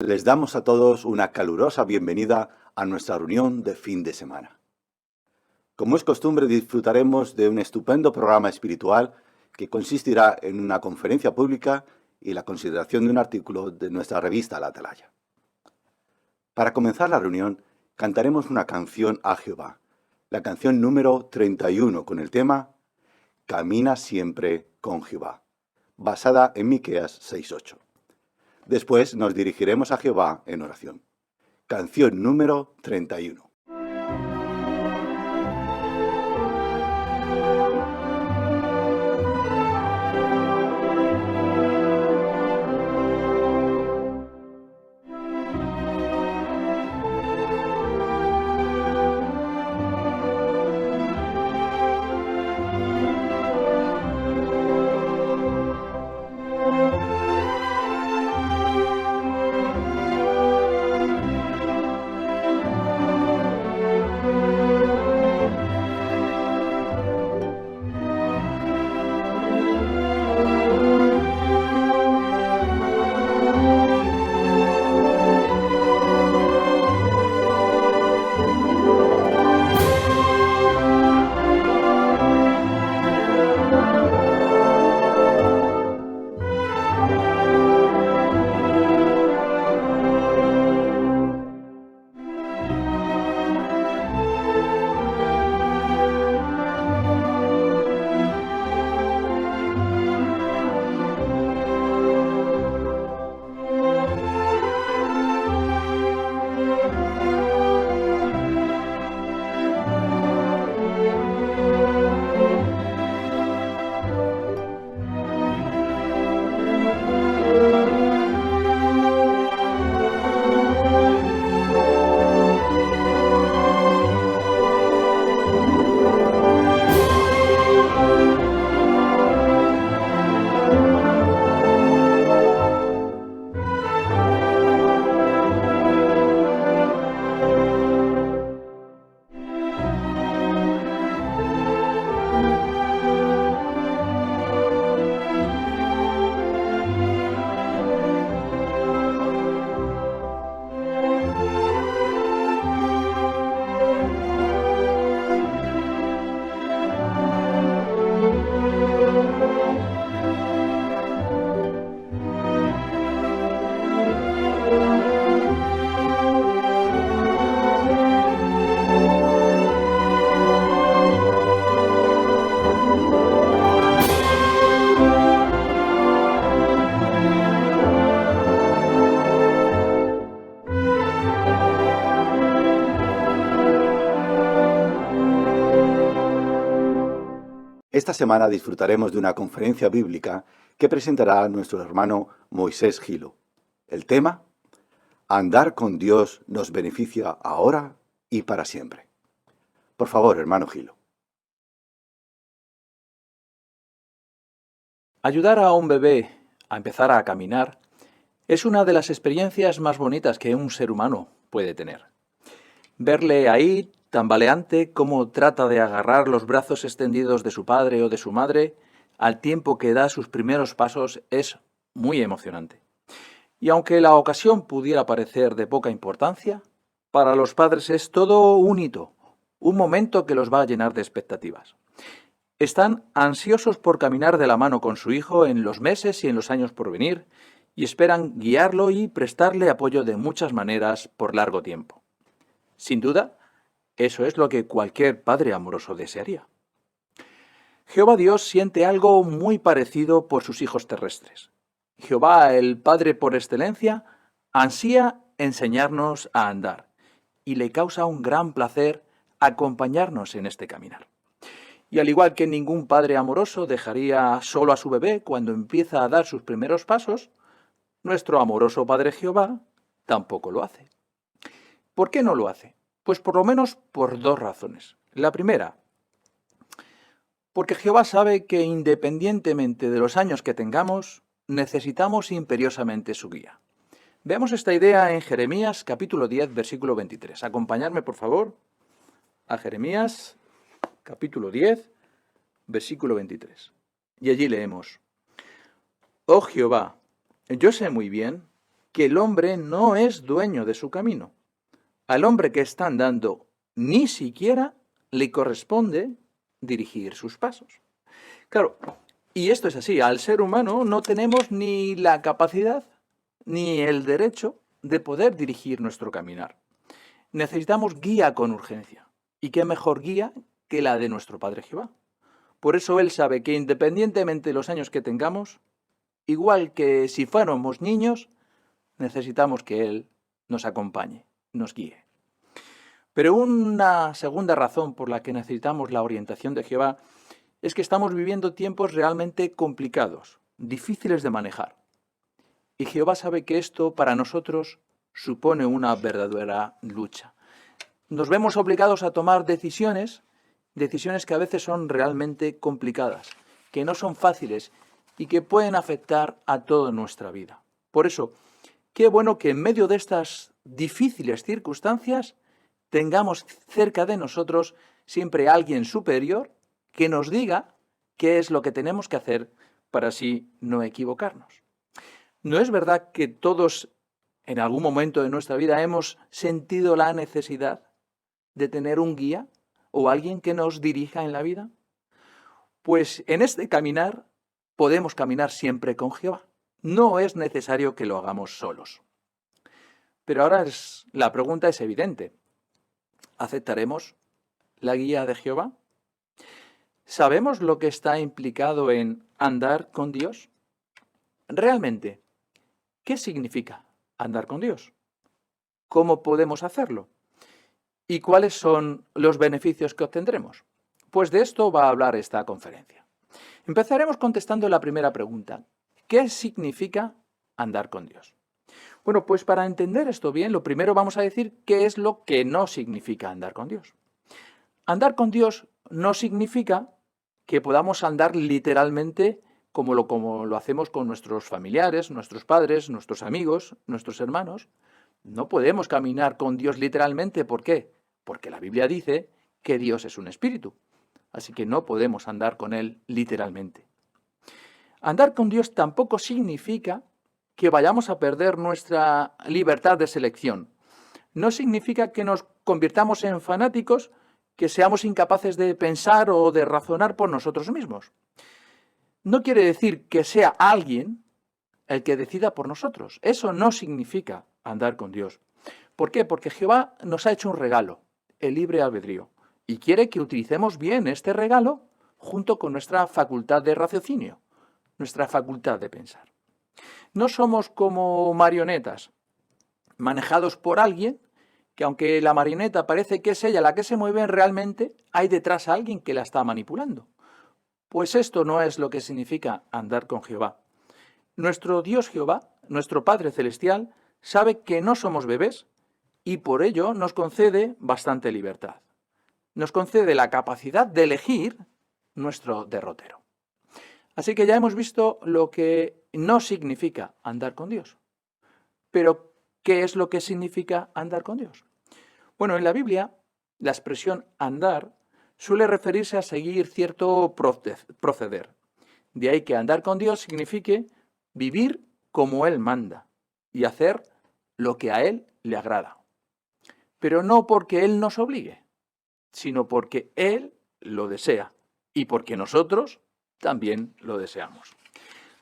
Les damos a todos una calurosa bienvenida a nuestra reunión de fin de semana. Como es costumbre, disfrutaremos de un estupendo programa espiritual que consistirá en una conferencia pública y la consideración de un artículo de nuestra revista La Atalaya. Para comenzar la reunión, cantaremos una canción a Jehová, la canción número 31 con el tema Camina siempre con Jehová, basada en Miqueas 6:8. Después nos dirigiremos a Jehová en oración. Canción número 31. Esta semana disfrutaremos de una conferencia bíblica que presentará nuestro hermano Moisés Gilo. El tema: Andar con Dios nos beneficia ahora y para siempre. Por favor, hermano Gilo. Ayudar a un bebé a empezar a caminar es una de las experiencias más bonitas que un ser humano puede tener. Verle ahí, tambaleante, cómo trata de agarrar los brazos extendidos de su padre o de su madre al tiempo que da sus primeros pasos es muy emocionante. Y aunque la ocasión pudiera parecer de poca importancia, para los padres es todo un hito, un momento que los va a llenar de expectativas. Están ansiosos por caminar de la mano con su hijo en los meses y en los años por venir y esperan guiarlo y prestarle apoyo de muchas maneras por largo tiempo. Sin duda, eso es lo que cualquier padre amoroso desearía. Jehová Dios siente algo muy parecido por sus hijos terrestres. Jehová, el Padre por excelencia, ansía enseñarnos a andar y le causa un gran placer acompañarnos en este caminar. Y al igual que ningún padre amoroso dejaría solo a su bebé cuando empieza a dar sus primeros pasos, nuestro amoroso Padre Jehová tampoco lo hace. ¿Por qué no lo hace? Pues por lo menos por dos razones. La primera, porque Jehová sabe que independientemente de los años que tengamos, necesitamos imperiosamente su guía. Veamos esta idea en Jeremías capítulo 10, versículo 23. Acompañadme, por favor, a Jeremías capítulo 10, versículo 23. Y allí leemos: Oh Jehová, yo sé muy bien que el hombre no es dueño de su camino. Al hombre que está andando ni siquiera le corresponde dirigir sus pasos. Claro, y esto es así, al ser humano no tenemos ni la capacidad ni el derecho de poder dirigir nuestro caminar. Necesitamos guía con urgencia. ¿Y qué mejor guía que la de nuestro Padre Jehová? Por eso Él sabe que independientemente de los años que tengamos, igual que si fuéramos niños, necesitamos que Él nos acompañe, nos guíe. Pero una segunda razón por la que necesitamos la orientación de Jehová es que estamos viviendo tiempos realmente complicados, difíciles de manejar. Y Jehová sabe que esto para nosotros supone una verdadera lucha. Nos vemos obligados a tomar decisiones que a veces son realmente complicadas, que no son fáciles y que pueden afectar a toda nuestra vida. Por eso, qué bueno que en medio de estas difíciles circunstancias tengamos cerca de nosotros siempre alguien superior que nos diga qué es lo que tenemos que hacer para así no equivocarnos. ¿No es verdad que todos en algún momento de nuestra vida hemos sentido la necesidad de tener un guía o alguien que nos dirija en la vida? Pues en este caminar podemos caminar siempre con Jehová. No es necesario que lo hagamos solos. Pero ahora la pregunta es evidente. ¿Aceptaremos la guía de Jehová? ¿Sabemos lo que está implicado en andar con Dios? Realmente, ¿qué significa andar con Dios? ¿Cómo podemos hacerlo? ¿Y cuáles son los beneficios que obtendremos? Pues de esto va a hablar esta conferencia. Empezaremos contestando la primera pregunta. ¿Qué significa andar con Dios? Bueno, pues para entender esto bien, lo primero vamos a decir qué es lo que no significa andar con Dios. Andar con Dios no significa que podamos andar literalmente como lo hacemos con nuestros familiares, nuestros padres, nuestros amigos, nuestros hermanos. No podemos caminar con Dios literalmente. ¿Por qué? Porque la Biblia dice que Dios es un espíritu. Así que no podemos andar con Él literalmente. Andar con Dios tampoco significa que vayamos a perder nuestra libertad de selección. No significa que nos convirtamos en fanáticos, que seamos incapaces de pensar o de razonar por nosotros mismos. No quiere decir que sea alguien el que decida por nosotros. Eso no significa andar con Dios. ¿Por qué? Porque Jehová nos ha hecho un regalo, el libre albedrío, y quiere que utilicemos bien este regalo junto con nuestra facultad de raciocinio, nuestra facultad de pensar. No somos como marionetas, manejados por alguien que aunque la marioneta parece que es ella la que se mueve, realmente hay detrás a alguien que la está manipulando. Pues esto no es lo que significa andar con Jehová. Nuestro Dios Jehová, nuestro Padre Celestial, sabe que no somos bebés y por ello nos concede bastante libertad. Nos concede la capacidad de elegir nuestro derrotero. Así que ya hemos visto lo que no significa andar con Dios. Pero, ¿qué es lo que significa andar con Dios? Bueno, en la Biblia, la expresión andar suele referirse a seguir cierto proceder. De ahí que andar con Dios signifique vivir como Él manda y hacer lo que a Él le agrada. Pero no porque Él nos obligue, sino porque Él lo desea y porque nosotros también lo deseamos.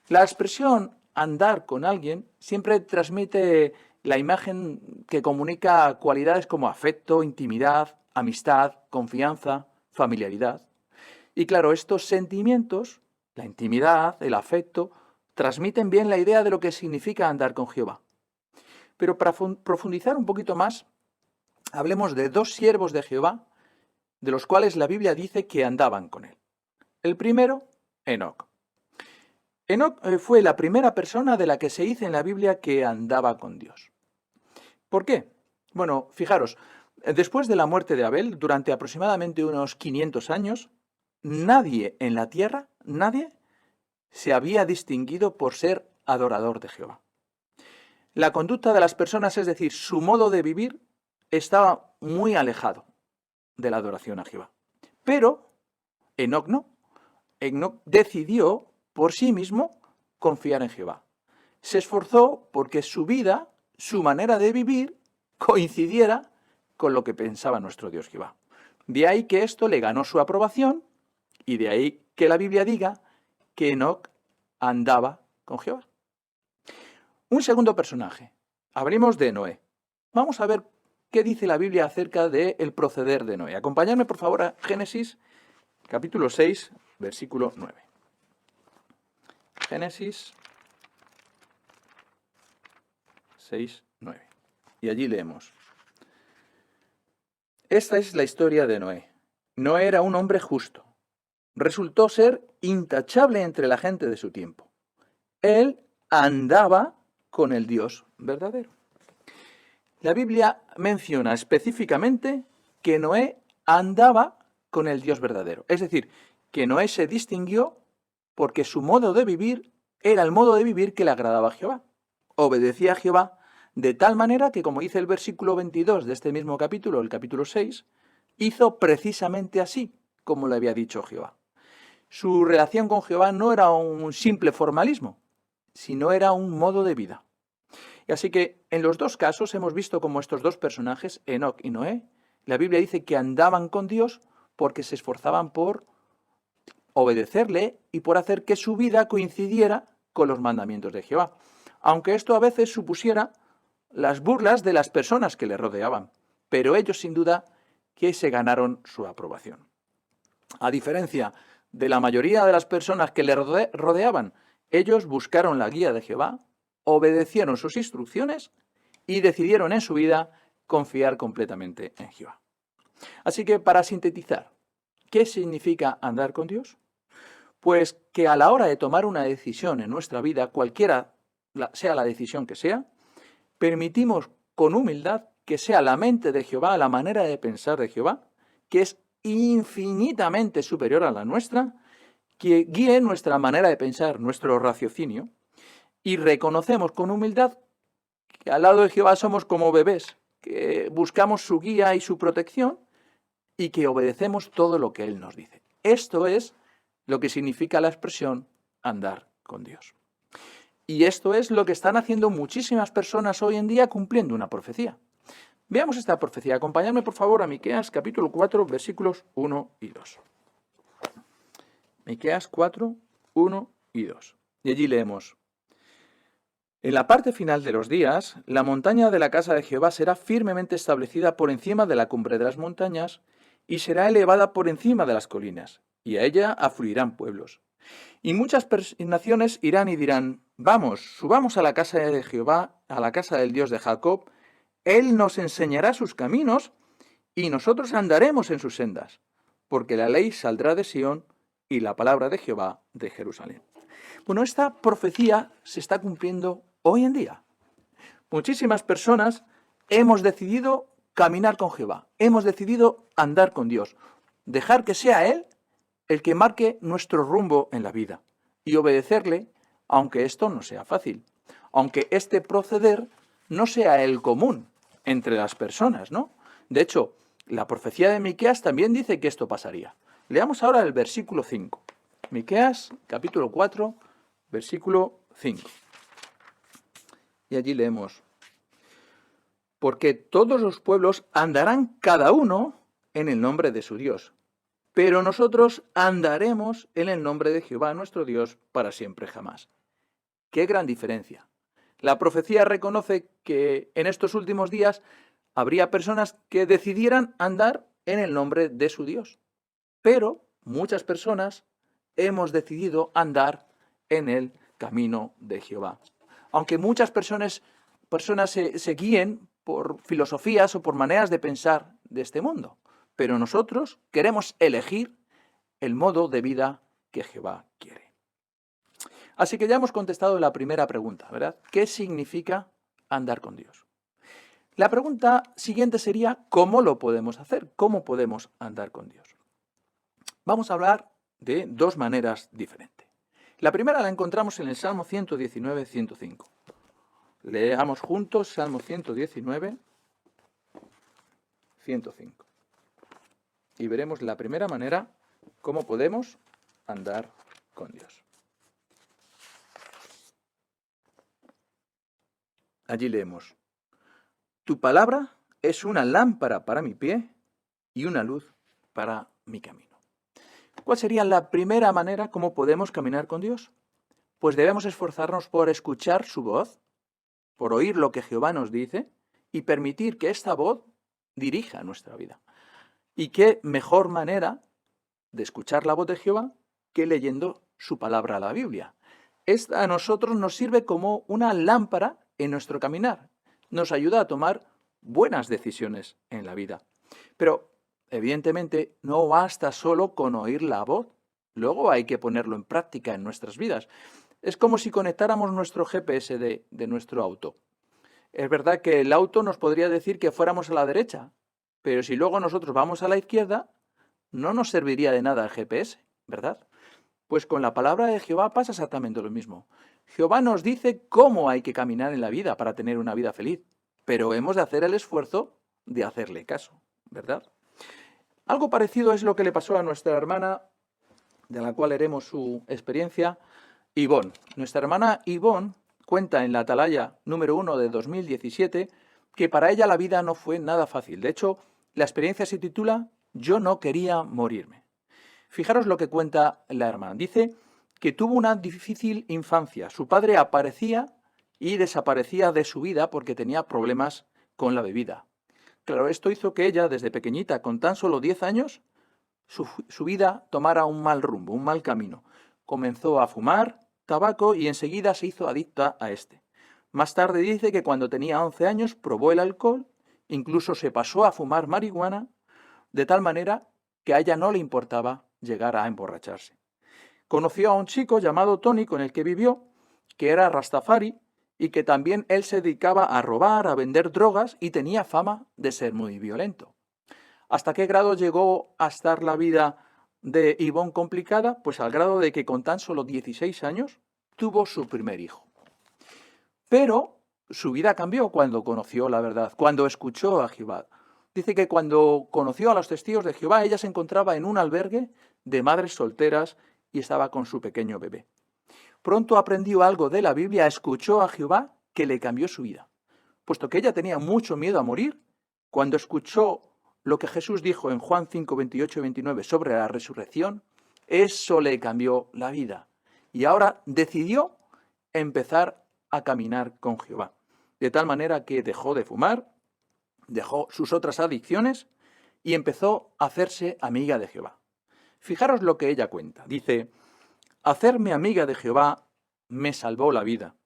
La expresión andar con alguien siempre transmite la imagen que comunica cualidades como afecto, intimidad, amistad, confianza, familiaridad. Y claro, estos sentimientos, la intimidad, el afecto, transmiten bien la idea de lo que significa andar con Jehová. Pero para profundizar un poquito más, hablemos de dos siervos de Jehová, de los cuales la Biblia dice que andaban con él. El primero, Enoc. Enoc fue la primera persona de la que se dice en la Biblia que andaba con Dios. ¿Por qué? Bueno, fijaros, después de la muerte de Abel, durante aproximadamente unos 500 años, nadie en la tierra, nadie, se había distinguido por ser adorador de Jehová. La conducta de las personas, es decir, su modo de vivir, estaba muy alejado de la adoración a Jehová. Pero Enoc no. Enoc decidió por sí mismo confiar en Jehová. se esforzó porque su vida, su manera de vivir, coincidiera con lo que pensaba nuestro Dios Jehová. De ahí que esto le ganó su aprobación y de ahí que la Biblia diga que Enoc andaba con Jehová. Un segundo personaje. Hablemos de Noé. Vamos a ver qué dice la Biblia acerca del proceder de Noé. Acompañadme por favor a Génesis capítulo 6, versículo 9. Génesis 6, 9. Y allí leemos. Esta es la historia de Noé. Noé era un hombre justo. Resultó ser intachable entre la gente de su tiempo. Él andaba con el Dios verdadero. La Biblia menciona específicamente que Noé andaba con el Dios verdadero. Es decir, que Noé se distinguió porque su modo de vivir era el modo de vivir que le agradaba a Jehová. Obedecía a Jehová de tal manera que, como dice el versículo 22 de este mismo capítulo, el capítulo 6, hizo precisamente así como le había dicho Jehová. Su relación con Jehová no era un simple formalismo, sino era un modo de vida. Y así que en los dos casos hemos visto como estos dos personajes, Enoc y Noé, la Biblia dice que andaban con Dios porque se esforzaban por obedecerle y por hacer que su vida coincidiera con los mandamientos de Jehová. Aunque esto a veces supusiera las burlas de las personas que le rodeaban, pero ellos sin duda que se ganaron su aprobación. A diferencia de la mayoría de las personas que le rodeaban, ellos buscaron la guía de Jehová, obedecieron sus instrucciones y decidieron en su vida confiar completamente en Jehová. Así que para sintetizar, ¿qué significa andar con Dios? Pues que a la hora de tomar una decisión en nuestra vida, cualquiera sea la decisión que sea, permitimos con humildad que sea la mente de Jehová, la manera de pensar de Jehová, que es infinitamente superior a la nuestra, que guíe nuestra manera de pensar, nuestro raciocinio, y reconocemos con humildad que al lado de Jehová somos como bebés, que buscamos su guía y su protección y que obedecemos todo lo que Él nos dice. Esto es lo que significa la expresión andar con Dios. Y esto es lo que están haciendo muchísimas personas hoy en día cumpliendo una profecía. Veamos esta profecía. Acompañadme por favor a Miqueas capítulo 4, versículos 1 y 2. Miqueas 4, 1 y 2. Y allí leemos. En la parte final de los días, la montaña de la casa de Jehová será firmemente establecida por encima de la cumbre de las montañas y será elevada por encima de las colinas, y a ella afluirán pueblos. Y muchas naciones irán y dirán, vamos, subamos a la casa de Jehová, a la casa del Dios de Jacob, Él nos enseñará sus caminos y nosotros andaremos en sus sendas, porque la ley saldrá de Sión y la palabra de Jehová de Jerusalén. Bueno, esta profecía se está cumpliendo hoy en día. Muchísimas personas hemos decidido caminar con Jehová, hemos decidido andar con Dios, dejar que sea Él el que marque nuestro rumbo en la vida y obedecerle, aunque esto no sea fácil, aunque este proceder no sea el común entre las personas, ¿no? De hecho, la profecía de Miqueas también dice que esto pasaría. Leamos ahora el versículo 5. Miqueas, capítulo 4, versículo 5. Y allí leemos, porque todos los pueblos andarán cada uno en el nombre de su Dios, pero nosotros andaremos en el nombre de Jehová nuestro Dios para siempre jamás. ¡Qué gran diferencia! La profecía reconoce que en estos últimos días habría personas que decidieran andar en el nombre de su Dios, pero muchas personas hemos decidido andar en el camino de Jehová. Aunque muchas personas se guíen por filosofías o por maneras de pensar de este mundo, pero nosotros queremos elegir el modo de vida que Jehová quiere. Así que ya hemos contestado la primera pregunta, ¿verdad? ¿Qué significa andar con Dios? La pregunta siguiente sería, ¿cómo lo podemos hacer? ¿Cómo podemos andar con Dios? Vamos a hablar de dos maneras diferentes. La primera la encontramos en el Salmo 119, 105. Leamos juntos Salmo 119, 105. Y veremos la primera manera cómo podemos andar con Dios. Allí leemos: Tu palabra es una lámpara para mi pie y una luz para mi camino. ¿Cuál sería la primera manera como podemos caminar con Dios? Pues debemos esforzarnos por escuchar su voz, por oír lo que Jehová nos dice y permitir que esta voz dirija nuestra vida. ¿Y qué mejor manera de escuchar la voz de Jehová que leyendo su palabra, la Biblia? Esta a nosotros nos sirve como una lámpara en nuestro caminar. Nos ayuda a tomar buenas decisiones en la vida. Pero, evidentemente, no basta solo con oír la voz. Luego hay que ponerlo en práctica en nuestras vidas. Es como si conectáramos nuestro GPS de nuestro auto. Es verdad que el auto nos podría decir que fuéramos a la derecha, pero si luego nosotros vamos a la izquierda, no nos serviría de nada el GPS, ¿verdad? Pues con la palabra de Jehová pasa exactamente lo mismo. Jehová nos dice cómo hay que caminar en la vida para tener una vida feliz, pero hemos de hacer el esfuerzo de hacerle caso, ¿verdad? Algo parecido es lo que le pasó a nuestra hermana, de la cual haremos su experiencia, Ivonne. Nuestra hermana Ivonne cuenta en la Atalaya número 1 de 2017 que para ella la vida no fue nada fácil. De hecho, la experiencia se titula Yo no quería morirme. Fijaros lo que cuenta la hermana. Dice que tuvo una difícil infancia. Su padre aparecía y desaparecía de su vida porque tenía problemas con la bebida. Claro, esto hizo que ella, desde pequeñita, con tan solo 10 años, su vida tomara un mal rumbo, un mal camino. Comenzó a fumar tabaco y enseguida se hizo adicta a este. Más tarde dice que cuando tenía 11 años probó el alcohol, incluso se pasó a fumar marihuana, de tal manera que a ella no le importaba llegar a emborracharse. Conoció a un chico llamado Tony con el que vivió, que era Rastafari, y que también él se dedicaba a robar, a vender drogas y tenía fama de ser muy violento. ¿Hasta qué grado llegó a estar la vida de Ivonne complicada? Pues al grado de que con tan solo 16 años tuvo su primer hijo. Pero su vida cambió cuando conoció la verdad, cuando escuchó a Jehová. Dice que cuando conoció a los testigos de Jehová, ella se encontraba en un albergue de madres solteras y estaba con su pequeño bebé. Pronto aprendió algo de la Biblia, escuchó a Jehová que le cambió su vida. Puesto que ella tenía mucho miedo a morir, cuando escuchó lo que Jesús dijo en Juan 5, 28 y 29 sobre la resurrección, eso le cambió la vida. Y ahora decidió empezar a caminar con Jehová. De tal manera que dejó de fumar, dejó sus otras adicciones y empezó a hacerse amiga de Jehová. Fijaros lo que ella cuenta. Dice: hacerme amiga de Jehová me salvó la vida.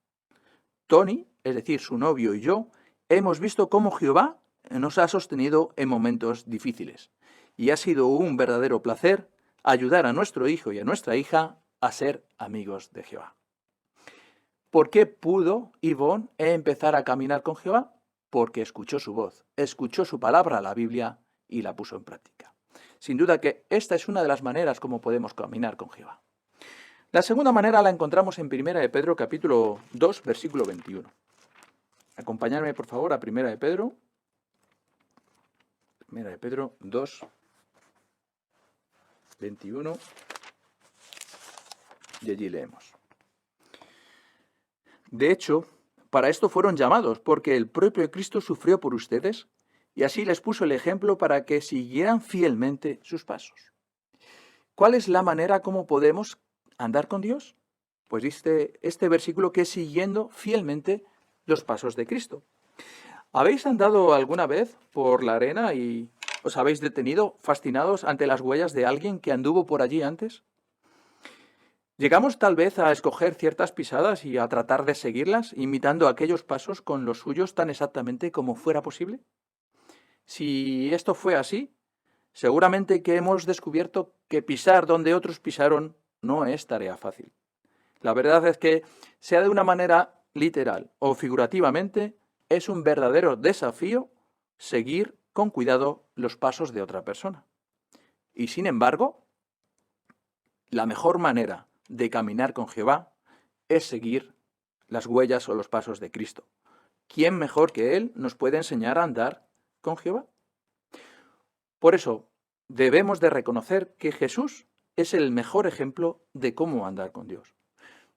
Tony, es decir, su novio y yo, hemos visto cómo Jehová nos ha sostenido en momentos difíciles. Y ha sido un verdadero placer ayudar a nuestro hijo y a nuestra hija a ser amigos de Jehová. ¿Por qué pudo Ivonne empezar a caminar con Jehová? Porque escuchó su voz, escuchó su palabra, la Biblia, y la puso en práctica. Sin duda que esta es una de las maneras como podemos caminar con Jehová. La segunda manera la encontramos en 1 de Pedro, capítulo 2, versículo 21. Acompañadme, por favor, a 1 de Pedro. 1 de Pedro 2, 21. Y allí leemos: de hecho, para esto fueron llamados, porque el propio Cristo sufrió por ustedes, y así les puso el ejemplo para que siguieran fielmente sus pasos. ¿Cuál es la manera como podemos andar con Dios? Pues dice este versículo que es siguiendo fielmente los pasos de Cristo. ¿Habéis andado alguna vez por la arena y os habéis detenido fascinados ante las huellas de alguien que anduvo por allí antes? Llegamos tal vez a escoger ciertas pisadas y a tratar de seguirlas, imitando aquellos pasos con los suyos tan exactamente como fuera posible. Si esto fue así, seguramente que hemos descubierto que pisar donde otros pisaron no es tarea fácil. La verdad es que, sea de una manera literal o figurativamente, es un verdadero desafío seguir con cuidado los pasos de otra persona. Y sin embargo, la mejor manera de caminar con Jehová es seguir las huellas o los pasos de Cristo. ¿Quién mejor que Él nos puede enseñar a andar con Jehová? Por eso, debemos de reconocer que Jesús es el mejor ejemplo de cómo andar con Dios.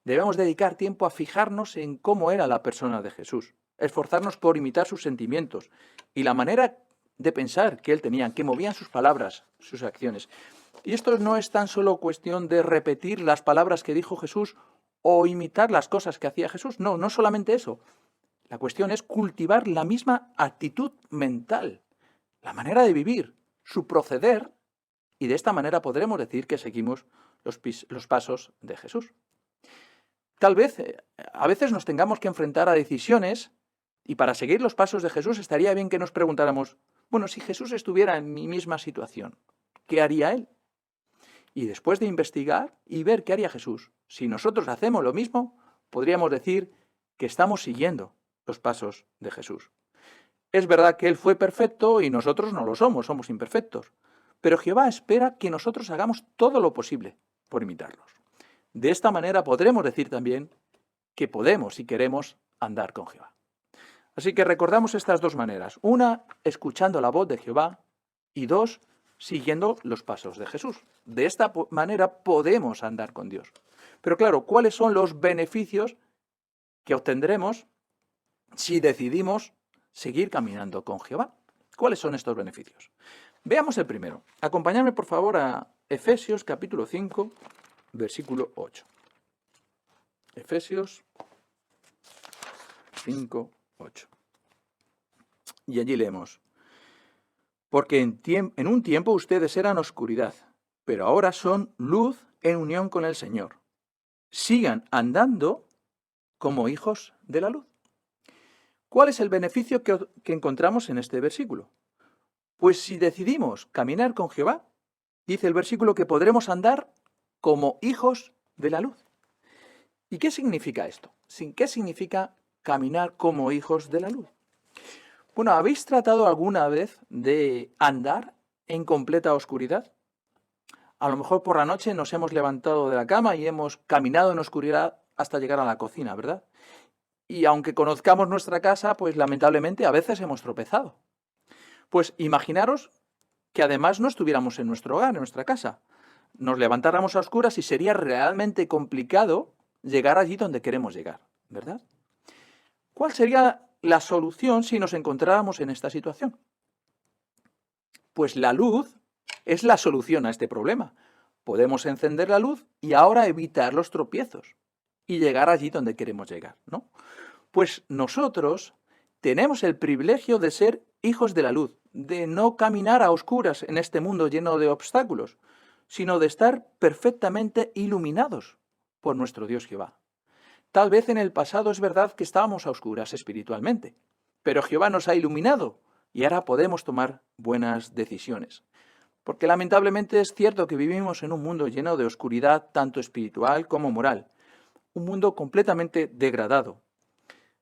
Debemos dedicar tiempo a fijarnos en cómo era la persona de Jesús. esforzarnos por imitar sus sentimientos y la manera de pensar que él tenía, que movían sus palabras, sus acciones. Y esto no es tan solo cuestión de repetir las palabras que dijo Jesús o imitar las cosas que hacía Jesús. No, no solamente eso. La cuestión es cultivar la misma actitud mental, la manera de vivir, su proceder, y de esta manera podremos decir que seguimos los pasos de Jesús. Tal vez, a veces nos tengamos que enfrentar a decisiones y para seguir los pasos de Jesús estaría bien que nos preguntáramos, bueno, si Jesús estuviera en mi misma situación, ¿qué haría él? Y después de investigar y ver qué haría Jesús, si nosotros hacemos lo mismo, podríamos decir que estamos siguiendo los pasos de Jesús. Es verdad que él fue perfecto y nosotros no lo somos, somos imperfectos, pero Jehová espera que nosotros hagamos todo lo posible por imitarlos. De esta manera podremos decir también que podemos y queremos andar con Jehová. Así que recordamos estas dos maneras. Una, escuchando la voz de Jehová, y dos, siguiendo los pasos de Jesús. De esta manera podemos andar con Dios. Pero claro, ¿cuáles son los beneficios que obtendremos si decidimos seguir caminando con Jehová? ¿Cuáles son estos beneficios? Veamos el primero. Acompañadme por favor a Efesios capítulo 5, versículo 8. Efesios 5, 8. Y allí leemos, porque en un tiempo ustedes eran oscuridad, pero ahora son luz en unión con el Señor. Sigan andando como hijos de la luz. ¿Cuál es el beneficio que encontramos en este versículo? Pues si decidimos caminar con Jehová, dice el versículo que podremos andar como hijos de la luz. ¿Y qué significa esto? ¿Qué significa caminar como hijos de la luz? Bueno, ¿habéis tratado alguna vez de andar en completa oscuridad? A lo mejor por la noche nos hemos levantado de la cama y hemos caminado en oscuridad hasta llegar a la cocina, ¿verdad? Y aunque conozcamos nuestra casa, pues lamentablemente a veces hemos tropezado. Pues imaginaros que además no estuviéramos en nuestro hogar, en nuestra casa. Nos levantáramos a oscuras y sería realmente complicado llegar allí donde queremos llegar, ¿verdad? ¿Cuál sería la solución si nos encontráramos en esta situación? Pues la luz es la solución a este problema. Podemos encender la luz y ahora evitar los tropiezos y llegar allí donde queremos llegar, ¿no? Pues nosotros tenemos el privilegio de ser hijos de la luz, de no caminar a oscuras en este mundo lleno de obstáculos, sino de estar perfectamente iluminados por nuestro Dios Jehová. Tal vez en el pasado es verdad que estábamos a oscuras espiritualmente, pero Jehová nos ha iluminado y ahora podemos tomar buenas decisiones. Porque lamentablemente es cierto que vivimos en un mundo lleno de oscuridad, tanto espiritual como moral. Un mundo completamente degradado.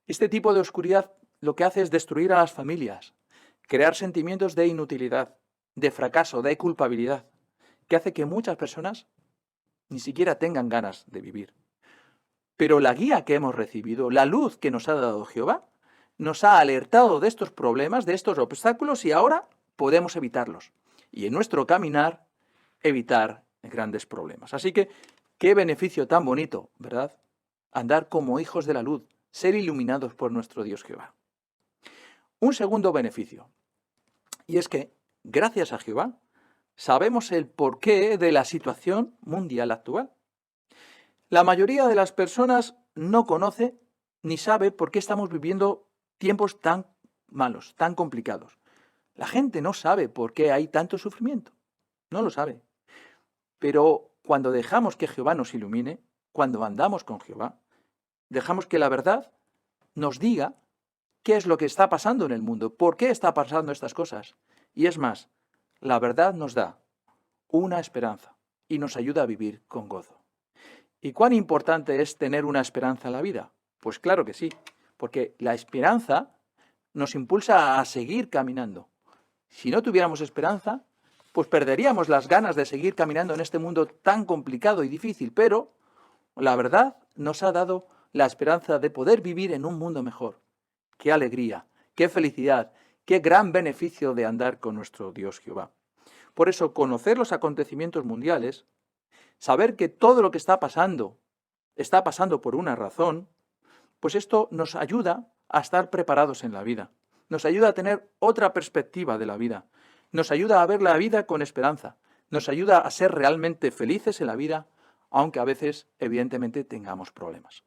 Este tipo de oscuridad lo que hace es destruir a las familias, crear sentimientos de inutilidad, de fracaso, de culpabilidad, que hace que muchas personas ni siquiera tengan ganas de vivir. Pero la guía que hemos recibido, la luz que nos ha dado Jehová, nos ha alertado de estos problemas, de estos obstáculos, y ahora podemos evitarlos. Y en nuestro caminar, evitar grandes problemas. Así que, qué beneficio tan bonito, ¿verdad? Andar como hijos de la luz, ser iluminados por nuestro Dios Jehová. Un segundo beneficio, y es que, gracias a Jehová, sabemos el porqué de la situación mundial actual. La mayoría de las personas no conoce ni sabe por qué estamos viviendo tiempos tan malos, tan complicados. La gente no sabe por qué hay tanto sufrimiento, no lo sabe. Pero cuando dejamos que Jehová nos ilumine, cuando andamos con Jehová, dejamos que la verdad nos diga qué es lo que está pasando en el mundo, por qué está pasando estas cosas. Y es más, la verdad nos da una esperanza y nos ayuda a vivir con gozo. ¿Y cuán importante es tener una esperanza en la vida? Pues claro que sí, porque la esperanza nos impulsa a seguir caminando. Si no tuviéramos esperanza, pues perderíamos las ganas de seguir caminando en este mundo tan complicado y difícil, pero la verdad nos ha dado la esperanza de poder vivir en un mundo mejor. ¡Qué alegría! ¡Qué felicidad! ¡Qué gran beneficio de andar con nuestro Dios Jehová! Por eso, conocer los acontecimientos mundiales, saber que todo lo que está pasando por una razón, pues esto nos ayuda a estar preparados en la vida. Nos ayuda a tener otra perspectiva de la vida. Nos ayuda a ver la vida con esperanza. Nos ayuda a ser realmente felices en la vida, aunque a veces, evidentemente, tengamos problemas.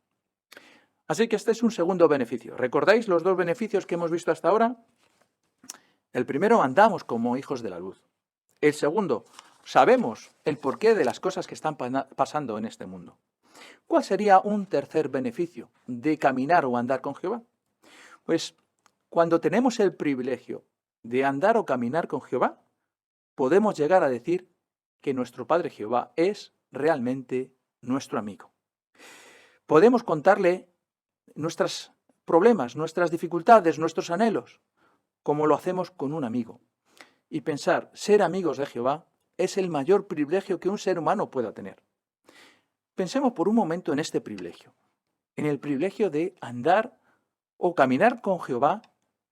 Así que este es un segundo beneficio. ¿Recordáis los dos beneficios que hemos visto hasta ahora? El primero, andamos como hijos de la luz. El segundo, sabemos el porqué de las cosas que están pasando en este mundo. ¿Cuál sería un tercer beneficio de caminar o andar con Jehová? Pues cuando tenemos el privilegio de andar o caminar con Jehová, podemos llegar a decir que nuestro Padre Jehová es realmente nuestro amigo. Podemos contarle nuestros problemas, nuestras dificultades, nuestros anhelos, como lo hacemos con un amigo. Y pensar, ser amigos de Jehová es el mayor privilegio que un ser humano pueda tener. Pensemos por un momento en este privilegio, en el privilegio de andar o caminar con Jehová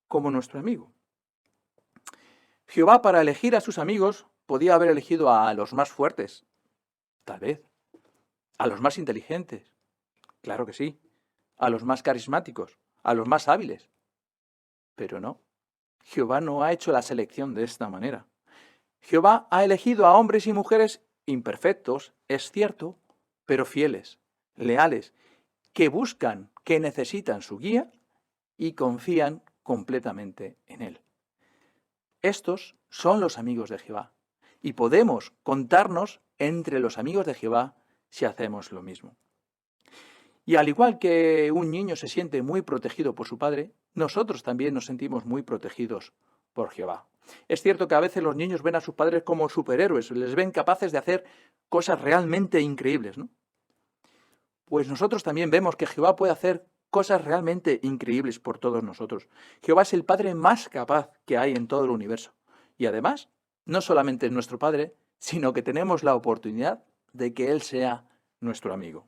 como nuestro amigo. Jehová, para elegir a sus amigos, podía haber elegido a los más fuertes, tal vez, a los más inteligentes, claro que sí, a los más carismáticos, a los más hábiles. Pero no, Jehová no ha hecho la selección de esta manera. Jehová ha elegido a hombres y mujeres imperfectos, es cierto, pero fieles, leales, que buscan, que necesitan su guía y confían completamente en Él. Estos son los amigos de Jehová y podemos contarnos entre los amigos de Jehová si hacemos lo mismo. Y al igual que un niño se siente muy protegido por su padre, nosotros también nos sentimos muy protegidos por Jehová. Es cierto que a veces los niños ven a sus padres como superhéroes, les ven capaces de hacer cosas realmente increíbles, ¿no? Pues nosotros también vemos que Jehová puede hacer cosas realmente increíbles por todos nosotros. Jehová es el Padre más capaz que hay en todo el universo. Y además, no solamente es nuestro Padre, sino que tenemos la oportunidad de que Él sea nuestro amigo.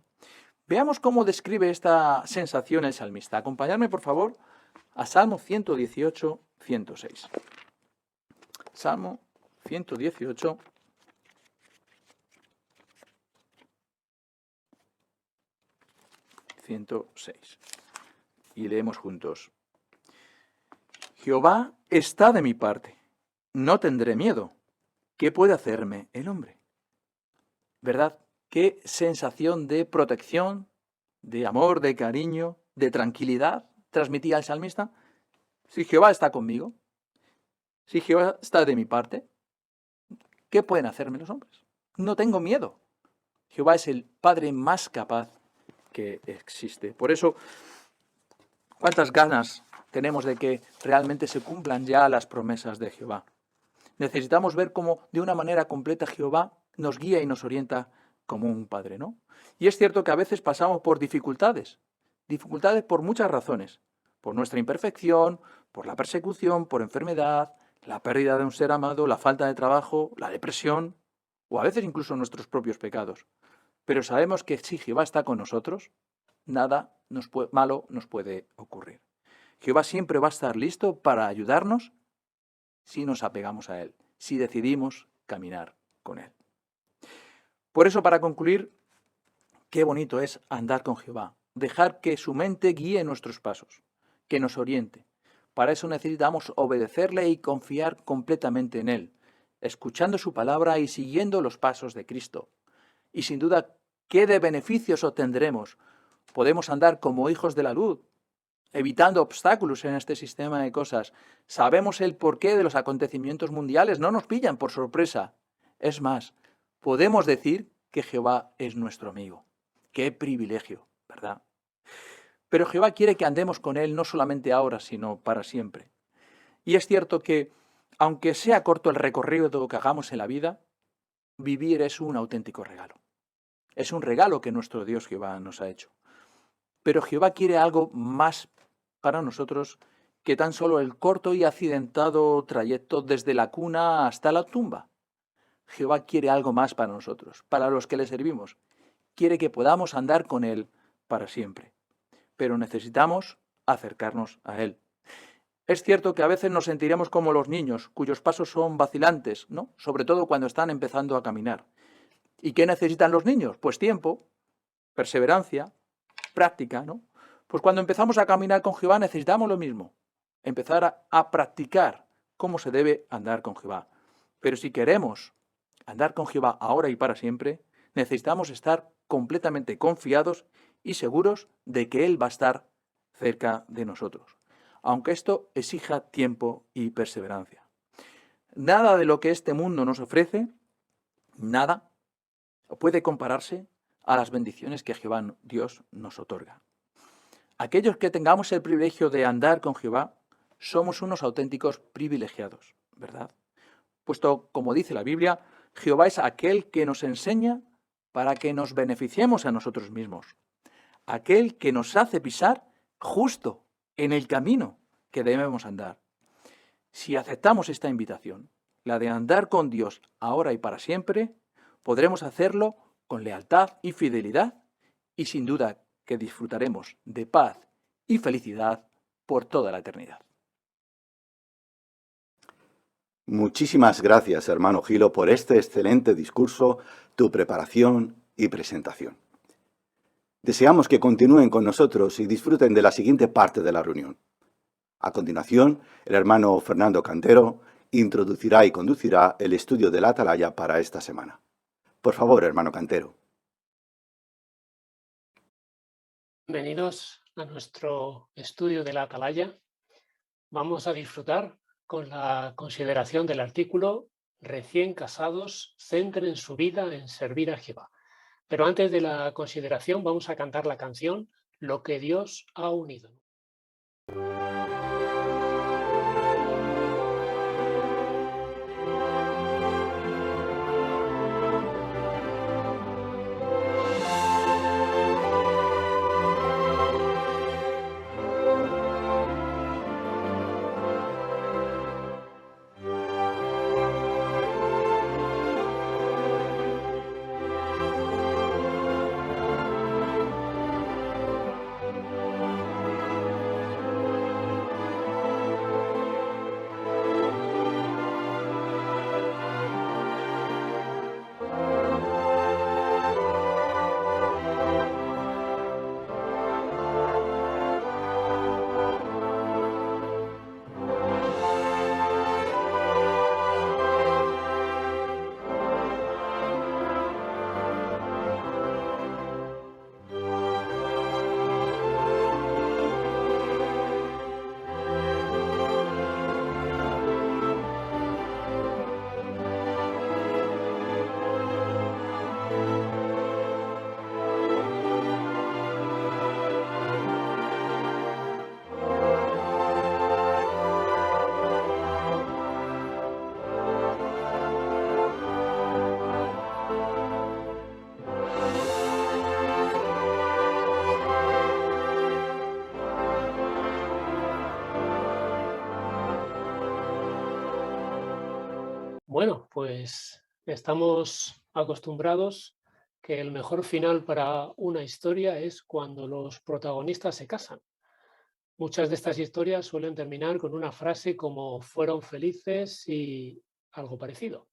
Veamos cómo describe esta sensación el salmista. Acompañadme, por favor, a Salmo 118, 106. Salmo 118, 106. Y leemos juntos. Jehová está de mi parte. No tendré miedo. ¿Qué puede hacerme el hombre? ¿Verdad? Qué sensación de protección, de amor, de cariño, de tranquilidad transmitía el salmista. Si Jehová está conmigo, si Jehová está de mi parte, ¿qué pueden hacerme los hombres? No tengo miedo. Jehová es el Padre más capaz que existe. Por eso, ¿cuántas ganas tenemos de que realmente se cumplan ya las promesas de Jehová? Necesitamos ver cómo de una manera completa Jehová nos guía y nos orienta como un padre, ¿no? Y es cierto que a veces pasamos por dificultades por muchas razones, por nuestra imperfección, por la persecución, por enfermedad, la pérdida de un ser amado, la falta de trabajo, la depresión, o a veces incluso nuestros propios pecados. Pero sabemos que si Jehová está con nosotros, nada malo nos puede ocurrir. Jehová siempre va a estar listo para ayudarnos si nos apegamos a Él, si decidimos caminar con Él. Por eso, para concluir, qué bonito es andar con Jehová, dejar que su mente guíe nuestros pasos, que nos oriente. Para eso necesitamos obedecerle y confiar completamente en Él, escuchando su palabra y siguiendo los pasos de Cristo. Y sin duda, ¿qué de beneficios obtendremos? Podemos andar como hijos de la luz, evitando obstáculos en este sistema de cosas. Sabemos el porqué de los acontecimientos mundiales, no nos pillan por sorpresa. Es más, podemos decir que Jehová es nuestro amigo. ¡Qué privilegio!, ¿verdad? Pero Jehová quiere que andemos con Él no solamente ahora, sino para siempre. Y es cierto que, aunque sea corto el recorrido que hagamos en la vida, vivir es un auténtico regalo. Es un regalo que nuestro Dios Jehová nos ha hecho. Pero Jehová quiere algo más para nosotros que tan solo el corto y accidentado trayecto desde la cuna hasta la tumba. Jehová quiere algo más para nosotros, para los que le servimos. Quiere que podamos andar con Él para siempre. Pero necesitamos acercarnos a Él. Es cierto que a veces nos sentiremos como los niños, cuyos pasos son vacilantes, ¿no? Sobre todo cuando están empezando a caminar. ¿Y qué necesitan los niños? Pues tiempo, perseverancia, práctica, ¿no? Pues cuando empezamos a caminar con Jehová necesitamos lo mismo, empezar a practicar cómo se debe andar con Jehová. Pero si queremos andar con Jehová ahora y para siempre, necesitamos estar completamente confiados y seguros de que Él va a estar cerca de nosotros, aunque esto exija tiempo y perseverancia. Nada de lo que este mundo nos ofrece, nada, puede compararse a las bendiciones que Jehová Dios nos otorga. Aquellos que tengamos el privilegio de andar con Jehová, somos unos auténticos privilegiados, ¿verdad? Puesto, como dice la Biblia, Jehová es aquel que nos enseña para que nos beneficiemos a nosotros mismos, aquel que nos hace pisar justo en el camino que debemos andar. Si aceptamos esta invitación, la de andar con Dios ahora y para siempre, podremos hacerlo con lealtad y fidelidad y sin duda que disfrutaremos de paz y felicidad por toda la eternidad. Muchísimas gracias, hermano Gilo, por este excelente discurso, tu preparación y presentación. Deseamos que continúen con nosotros y disfruten de la siguiente parte de la reunión. A continuación, el hermano Fernando Cantero introducirá y conducirá el estudio de la Atalaya para esta semana. Por favor, hermano Cantero. Bienvenidos a nuestro estudio de la Atalaya. Vamos a disfrutar con la consideración del artículo "Recién casados, centren su vida en servir a Jehová". Pero antes de la consideración vamos a cantar la canción "Lo que Dios ha unido". Bueno, pues estamos acostumbrados que el mejor final para una historia es cuando los protagonistas se casan. Muchas de estas historias suelen terminar con una frase como "fueron felices" y algo parecido.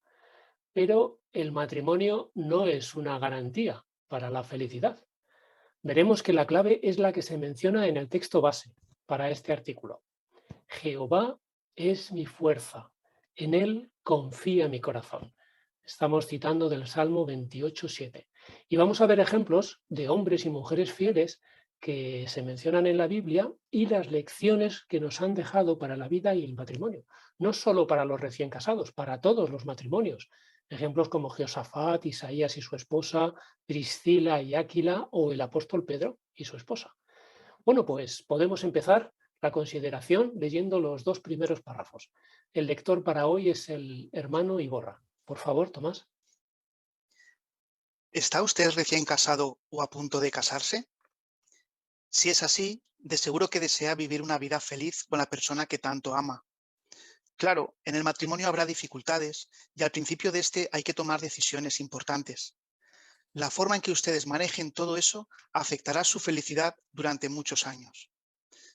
Pero el matrimonio no es una garantía para la felicidad. Veremos que la clave es la que se menciona en el texto base para este artículo. Jehová es mi fuerza, en él confía mi corazón. Estamos citando del Salmo 28:7. Y vamos a ver ejemplos de hombres y mujeres fieles que se mencionan en la Biblia y las lecciones que nos han dejado para la vida y el matrimonio. No solo para los recién casados, para todos los matrimonios. Ejemplos como Jehoshafat, Isaías y su esposa, Priscila y Áquila o el apóstol Pedro y su esposa. Bueno, pues podemos empezar la consideración leyendo los dos primeros párrafos. El lector para hoy es el hermano Iborra. Por favor, Tomás. ¿Está usted recién casado o a punto de casarse? Si es así, de seguro que desea vivir una vida feliz con la persona que tanto ama. Claro, en el matrimonio habrá dificultades y al principio de este hay que tomar decisiones importantes. La forma en que ustedes manejen todo eso afectará su felicidad durante muchos años.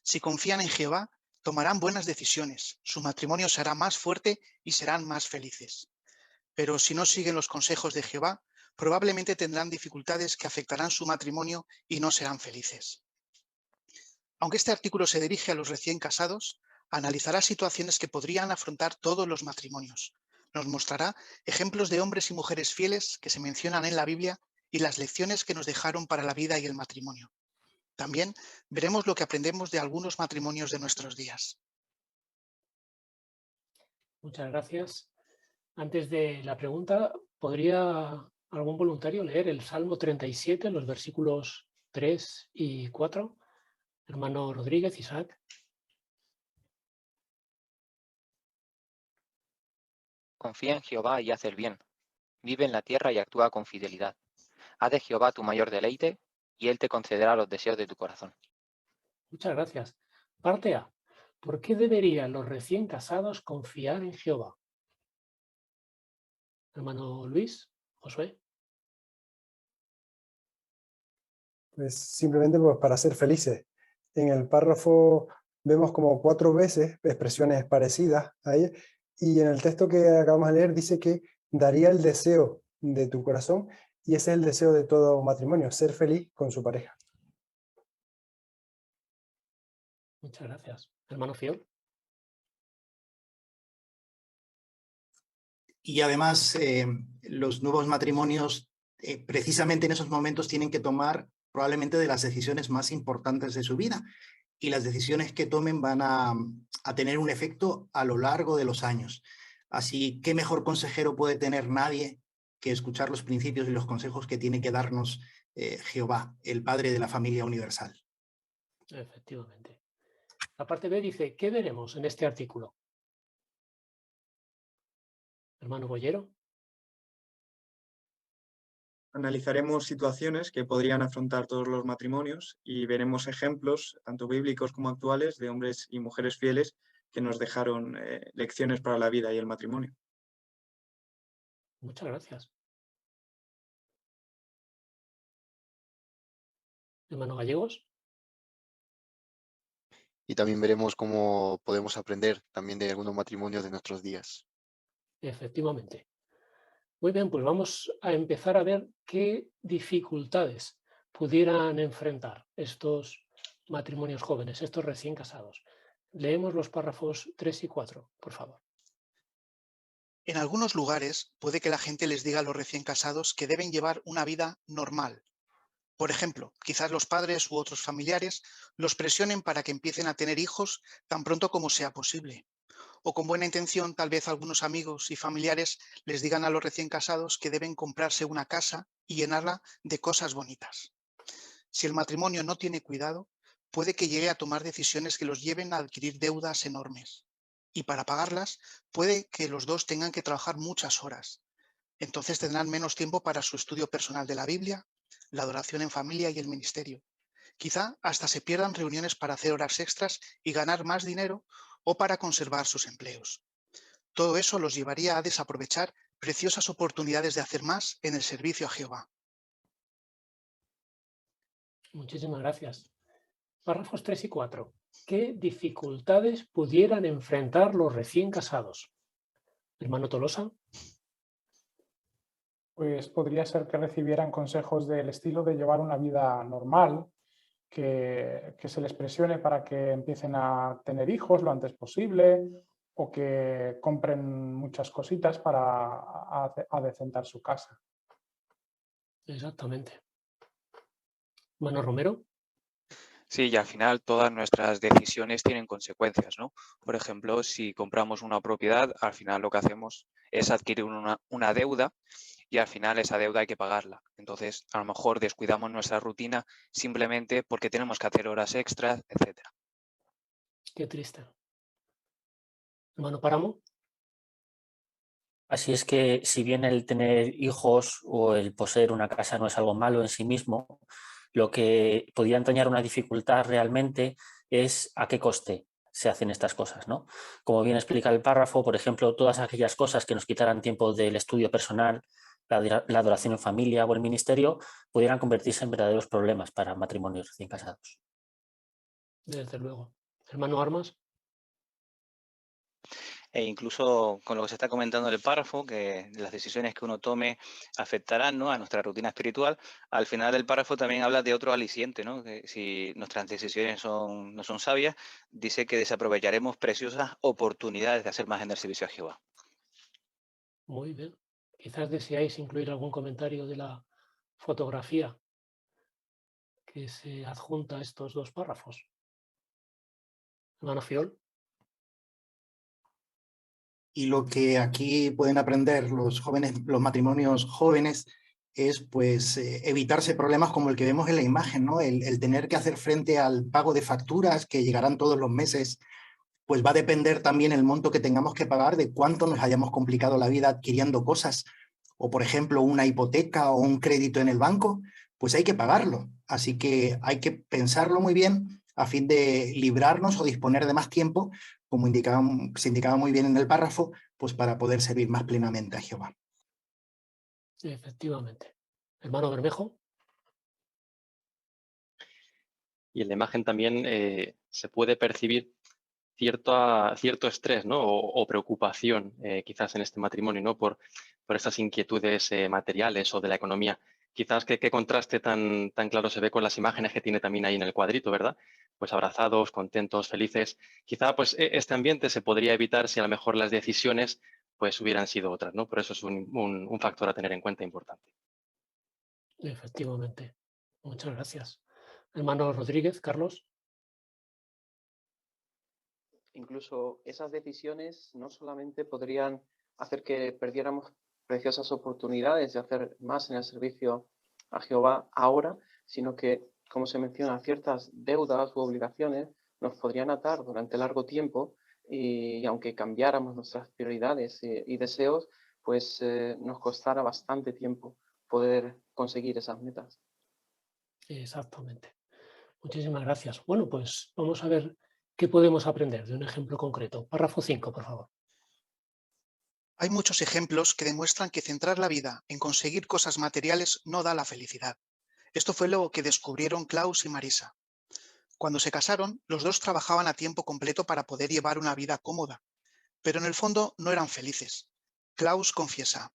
Si confían en Jehová, tomarán buenas decisiones, su matrimonio será más fuerte y serán más felices. Pero si no siguen los consejos de Jehová, probablemente tendrán dificultades que afectarán su matrimonio y no serán felices. Aunque este artículo se dirige a los recién casados, analizará situaciones que podrían afrontar todos los matrimonios. Nos mostrará ejemplos de hombres y mujeres fieles que se mencionan en la Biblia y las lecciones que nos dejaron para la vida y el matrimonio. También veremos lo que aprendemos de algunos matrimonios de nuestros días. Muchas gracias. Antes de la pregunta, ¿podría algún voluntario leer el Salmo 37, los versículos 3 y 4? Hermano Rodríguez, Isaac. Confía en Jehová y haz el bien. Vive en la tierra y actúa con fidelidad. Haz de Jehová tu mayor deleite, y él te concederá los deseos de tu corazón. Muchas gracias. Parte A. ¿Por qué deberían los recién casados confiar en Jehová? Hermano Luis, Josué. Pues simplemente pues, para ser felices. En el párrafo vemos como 4 veces expresiones parecidas a ella, y en el texto que acabamos de leer dice que daría el deseo de tu corazón, y ese es el deseo de todo matrimonio, ser feliz con su pareja. Muchas gracias. Hermano Fiol. Y además, los nuevos matrimonios, precisamente en esos momentos, tienen que tomar probablemente de las decisiones más importantes de su vida. Y las decisiones que tomen van a tener un efecto a lo largo de los años. Así, ¿qué mejor consejero puede tener nadie que escuchar los principios y los consejos que tiene que darnos Jehová, el Padre de la familia universal? Efectivamente. La parte B dice, ¿qué veremos en este artículo? Hermano Bollero. Analizaremos situaciones que podrían afrontar todos los matrimonios y veremos ejemplos, tanto bíblicos como actuales, de hombres y mujeres fieles que nos dejaron lecciones para la vida y el matrimonio. Muchas gracias. Hermano Gallegos. Y también veremos cómo podemos aprender también de algunos matrimonios de nuestros días. Efectivamente. Muy bien, pues vamos a empezar a ver qué dificultades pudieran enfrentar estos matrimonios jóvenes, estos recién casados. Leemos los párrafos 3 y 4, por favor. En algunos lugares puede que la gente les diga a los recién casados que deben llevar una vida normal. Por ejemplo, quizás los padres u otros familiares los presionen para que empiecen a tener hijos tan pronto como sea posible. O con buena intención, tal vez algunos amigos y familiares les digan a los recién casados que deben comprarse una casa y llenarla de cosas bonitas. Si el matrimonio no tiene cuidado, puede que llegue a tomar decisiones que los lleven a adquirir deudas enormes. Y para pagarlas, puede que los dos tengan que trabajar muchas horas. Entonces tendrán menos tiempo para su estudio personal de la Biblia, la adoración en familia y el ministerio. Quizá hasta se pierdan reuniones para hacer horas extras y ganar más dinero o para conservar sus empleos. Todo eso los llevaría a desaprovechar preciosas oportunidades de hacer más en el servicio a Jehová. Muchísimas gracias. Párrafos 3 y 4. ¿Qué dificultades pudieran enfrentar los recién casados? Hermano Tolosa. Pues podría ser que recibieran consejos del estilo de llevar una vida normal, que se les presione para que empiecen a tener hijos lo antes posible, o que compren muchas cositas para adecentar su casa. Exactamente. Hermano Romero. Sí, y al final todas nuestras decisiones tienen consecuencias, ¿no? Por ejemplo, si compramos una propiedad, al final lo que hacemos es adquirir una deuda y al final esa deuda hay que pagarla. Entonces, a lo mejor descuidamos nuestra rutina simplemente porque tenemos que hacer horas extras, etc. Qué triste. Hermano Páramo. Así es que, si bien el tener hijos o el poseer una casa no es algo malo en sí mismo, lo que podría entrañar una dificultad realmente es a qué coste se hacen estas cosas, ¿no? Como bien explica el párrafo, por ejemplo, todas aquellas cosas que nos quitaran tiempo del estudio personal, la adoración en familia o el ministerio, pudieran convertirse en verdaderos problemas para matrimonios recién casados. Desde luego. Hermano Armas. E incluso con lo que se está comentando en el párrafo, que las decisiones que uno tome afectarán, ¿no?, a nuestra rutina espiritual, al final del párrafo también habla de otro aliciente, ¿no?, que si nuestras decisiones no son sabias, dice que desaprovecharemos preciosas oportunidades de hacer más en el servicio a Jehová. Muy bien. Quizás deseáis incluir algún comentario de la fotografía que se adjunta a estos dos párrafos. Hermano Fiol. Y lo que aquí pueden aprender los jóvenes, los matrimonios jóvenes, es pues evitarse problemas como el que vemos en la imagen, ¿no? El tener que hacer frente al pago de facturas que llegarán todos los meses, pues va a depender también el monto que tengamos que pagar de cuánto nos hayamos complicado la vida adquiriendo cosas, o por ejemplo una hipoteca o un crédito en el banco, pues hay que pagarlo. Así que hay que pensarlo muy bien a fin de librarnos o disponer de más tiempo, como se indicaba muy bien en el párrafo, pues para poder servir más plenamente a Jehová. Efectivamente. Hermano Bermejo. Y en la imagen también se puede percibir cierto estrés, ¿no? o preocupación quizás en este matrimonio, ¿no? por esas inquietudes materiales o de la economía. Quizás qué contraste tan claro se ve con las imágenes que tiene también ahí en el cuadrito, ¿verdad? Pues abrazados, contentos, felices. Quizá pues este ambiente se podría evitar si a lo mejor las decisiones pues hubieran sido otras, ¿no? Por eso es un factor a tener en cuenta importante. Efectivamente. Muchas gracias. Hermano Rodríguez, Carlos. Incluso esas decisiones no solamente podrían hacer que perdiéramos preciosas oportunidades de hacer más en el servicio a Jehová ahora, sino que, como se menciona, ciertas deudas u obligaciones nos podrían atar durante largo tiempo y aunque cambiáramos nuestras prioridades y deseos, pues nos costará bastante tiempo poder conseguir esas metas. Exactamente. Muchísimas gracias. Bueno, pues vamos a ver qué podemos aprender de un ejemplo concreto. Párrafo 5, por favor. Hay muchos ejemplos que demuestran que centrar la vida en conseguir cosas materiales no da la felicidad. Esto fue lo que descubrieron Klaus y Marisa. Cuando se casaron, los dos trabajaban a tiempo completo para poder llevar una vida cómoda, pero en el fondo no eran felices. Klaus confiesa: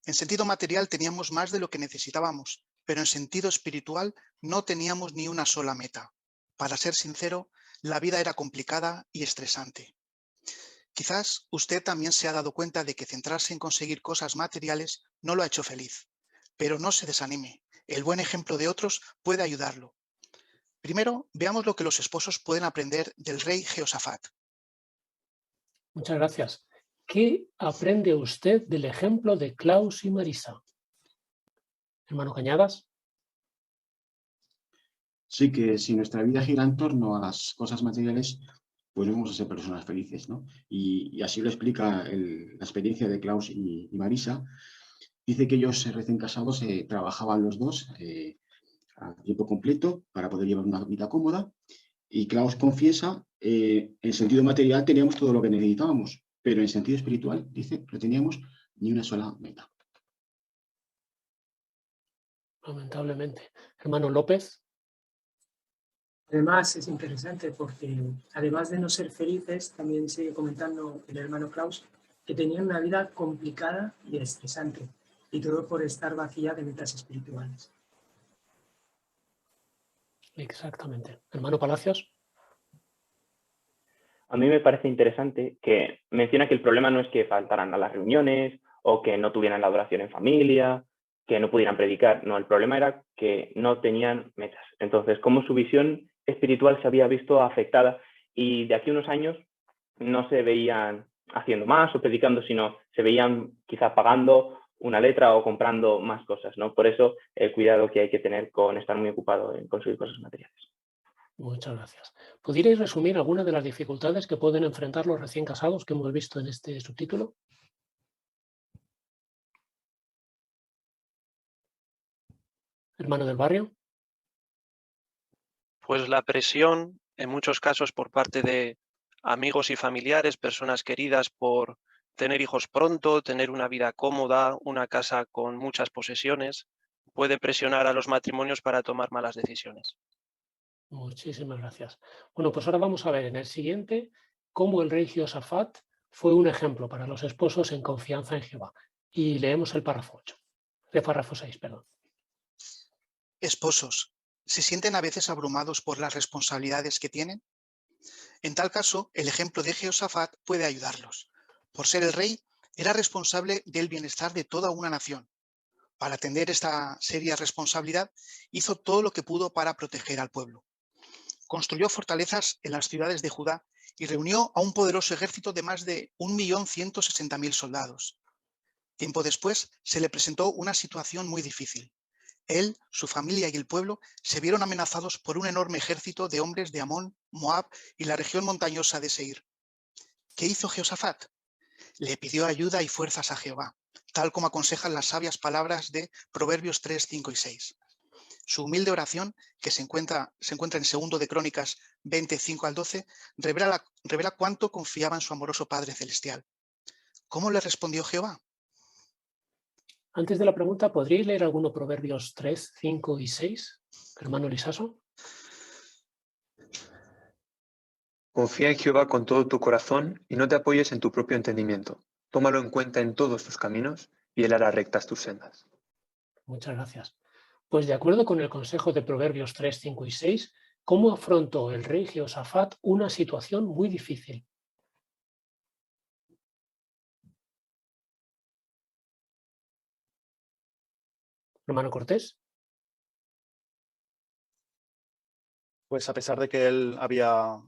en sentido material teníamos más de lo que necesitábamos, pero en sentido espiritual no teníamos ni una sola meta. Para ser sincero, la vida era complicada y estresante. Quizás usted también se ha dado cuenta de que centrarse en conseguir cosas materiales no lo ha hecho feliz, pero no se desanime. El buen ejemplo de otros puede ayudarlo. Primero, veamos lo que los esposos pueden aprender del rey Jehoshafat. Muchas gracias. ¿Qué aprende usted del ejemplo de Klaus y Marisa? Hermano Cañadas. Sí, que si nuestra vida gira en torno a las cosas materiales, pues no vamos a ser personas felices, ¿no? Y así lo explica la experiencia de Klaus y Marisa. Dice que ellos recién casados trabajaban los dos a tiempo completo para poder llevar una vida cómoda. Y Klaus confiesa, en sentido material teníamos todo lo que necesitábamos, pero en sentido espiritual, dice, no teníamos ni una sola meta. Lamentablemente. Hermano López. Además, es interesante porque, además de no ser felices, también sigue comentando el hermano Klaus que tenían una vida complicada y estresante, y todo por estar vacía de metas espirituales. Exactamente. Hermano Palacios. A mí me parece interesante que menciona que el problema no es que faltaran a las reuniones o que no tuvieran la adoración en familia, que no pudieran predicar. No, el problema era que no tenían metas. Entonces, cómo su visión espiritual se había visto afectada y de aquí a unos años no se veían haciendo más o predicando, sino se veían quizá pagando una letra o comprando más cosas, ¿no? Por eso el cuidado que hay que tener con estar muy ocupado en conseguir cosas materiales. Muchas gracias. ¿Pudierais resumir algunas de las dificultades que pueden enfrentar los recién casados que hemos visto en este subtítulo? Hermano del barrio. Pues la presión, en muchos casos por parte de amigos y familiares, personas queridas por tener hijos pronto, tener una vida cómoda, una casa con muchas posesiones, puede presionar a los matrimonios para tomar malas decisiones. Muchísimas gracias. Bueno, pues ahora vamos a ver en el siguiente cómo el rey Jehoshafat fue un ejemplo para los esposos en confianza en Jehová. Y leemos el párrafo 8, el párrafo 6, perdón. Esposos, ¿se sienten a veces abrumados por las responsabilidades que tienen? En tal caso, el ejemplo de Jehoshafat puede ayudarlos. Por ser el rey, era responsable del bienestar de toda una nación. Para atender esta seria responsabilidad, hizo todo lo que pudo para proteger al pueblo. Construyó fortalezas en las ciudades de Judá y reunió a un poderoso ejército de más de 1.160.000 soldados. Tiempo después, se le presentó una situación muy difícil. Él, su familia y el pueblo se vieron amenazados por un enorme ejército de hombres de Amón, Moab y la región montañosa de Seir. ¿Qué hizo Jehoshafat? Le pidió ayuda y fuerzas a Jehová, tal como aconsejan las sabias palabras de Proverbios 3, 5 y 6. Su humilde oración, que se encuentra en 2 de Crónicas 25 al 12, revela cuánto confiaba en su amoroso Padre Celestial. ¿Cómo le respondió Jehová? Antes de la pregunta, ¿podríais leer alguno Proverbios 3, 5 y 6? Hermano Lisaso. Confía en Jehová con todo tu corazón y no te apoyes en tu propio entendimiento. Tómalo en cuenta en todos tus caminos y él hará rectas tus sendas. Muchas gracias. Pues de acuerdo con el consejo de Proverbios 3, 5 y 6, ¿cómo afrontó el rey Jehoshafat una situación muy difícil? Hermano Cortés. Pues a pesar de que él había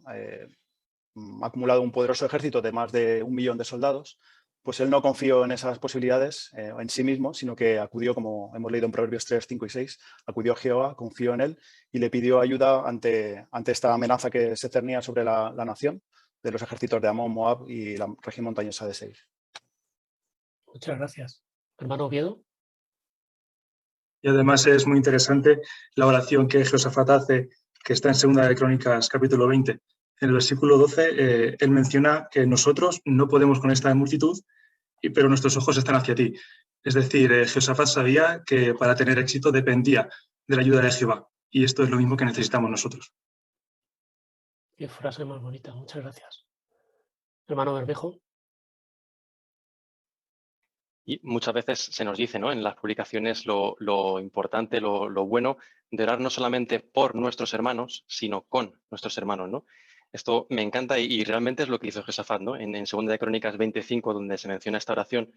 acumulado un poderoso ejército de más de 1 millón de soldados, pues él no confió en esas posibilidades en sí mismo, sino que acudió, como hemos leído en Proverbios 3, 5 y 6, acudió a Jehová, confió en él y le pidió ayuda ante esta amenaza que se cernía sobre la nación de los ejércitos de Amón, Moab y la región montañosa de Seir. Muchas gracias. Hermano Oviedo. Y además es muy interesante la oración que Jehoshafat hace, que está en 2 de Crónicas, capítulo 20. En el versículo 12, él menciona que nosotros no podemos con esta multitud, pero nuestros ojos están hacia ti. Es decir, Jehoshafat sabía que para tener éxito dependía de la ayuda de Jehová. Y esto es lo mismo que necesitamos nosotros. Qué frase más bonita. Muchas gracias. Hermano Bermejo. Y muchas veces se nos dice, ¿no?, en las publicaciones lo importante, lo bueno de orar no solamente por nuestros hermanos, sino con nuestros hermanos, ¿no? Esto me encanta y realmente es lo que hizo Jehoshafat, ¿no? En 2 de Crónicas 25, donde se menciona esta oración,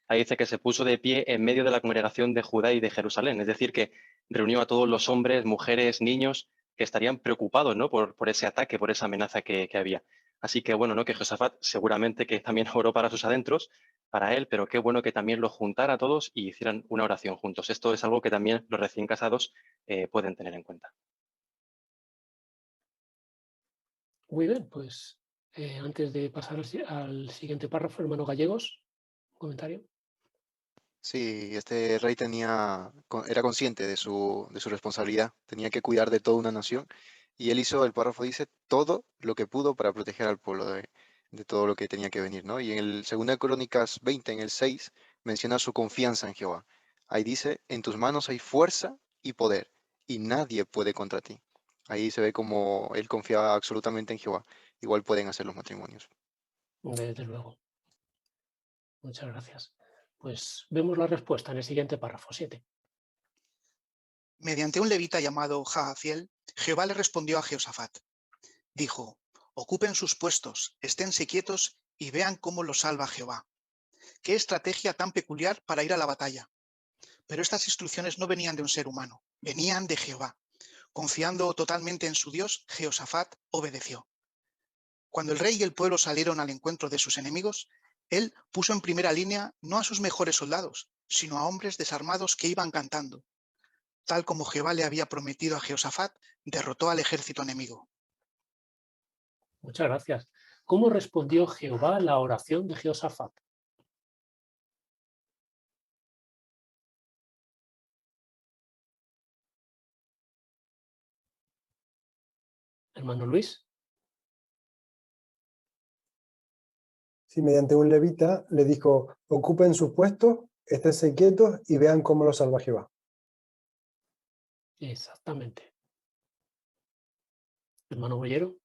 ahí dice que se puso de pie en medio de la congregación de Judá y de Jerusalén. Es decir, que reunió a todos los hombres, mujeres, niños que estarían preocupados, ¿no?, por ese ataque, por esa amenaza que había. Así que bueno, ¿no?, que Jehoshafat seguramente que también oró para sus adentros, para él, pero qué bueno que también los juntara a todos y hicieran una oración juntos. Esto es algo que también los recién casados pueden tener en cuenta. Muy bien, pues antes de pasar al siguiente párrafo, hermano Gallegos, un comentario. Sí, este rey era consciente de su responsabilidad, tenía que cuidar de toda una nación y él hizo, el párrafo dice, todo lo que pudo para proteger al pueblo de todo lo que tenía que venir, ¿no? Y en el 2 de Crónicas 20, en el 6, menciona su confianza en Jehová. Ahí dice, en tus manos hay fuerza y poder y nadie puede contra ti. Ahí se ve como él confiaba absolutamente en Jehová. Igual pueden hacer los matrimonios. Desde luego. Muchas gracias. Pues vemos la respuesta en el siguiente párrafo, 7. Mediante un levita llamado Jahaziel, Jehová le respondió a Jehoshafat. Dijo, ocupen sus puestos, esténse quietos y vean cómo los salva Jehová. Qué estrategia tan peculiar para ir a la batalla. Pero estas instrucciones no venían de un ser humano, venían de Jehová. Confiando totalmente en su Dios, Jehoshafat obedeció. Cuando el rey y el pueblo salieron al encuentro de sus enemigos, él puso en primera línea no a sus mejores soldados, sino a hombres desarmados que iban cantando. Tal como Jehová le había prometido a Jehoshafat, derrotó al ejército enemigo. Muchas gracias. ¿Cómo respondió Jehová a la oración de Jehoshafat? Hermano Luis. Sí, mediante un levita le dijo, ocupen sus puestos, esténse quietos y vean cómo los salva Jehová. Exactamente. Hermano Bollero.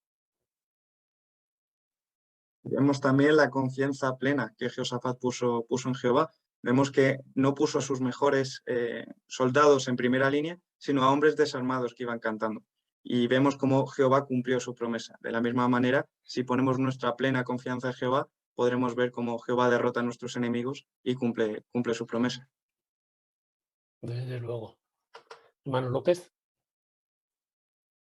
Vemos también la confianza plena que Jehoshafat puso en Jehová. Vemos que no puso a sus mejores soldados en primera línea, sino a hombres desarmados que iban cantando. Y vemos cómo Jehová cumplió su promesa. De la misma manera, si ponemos nuestra plena confianza en Jehová, podremos ver cómo Jehová derrota a nuestros enemigos y cumple su promesa. Desde luego. Hermano López.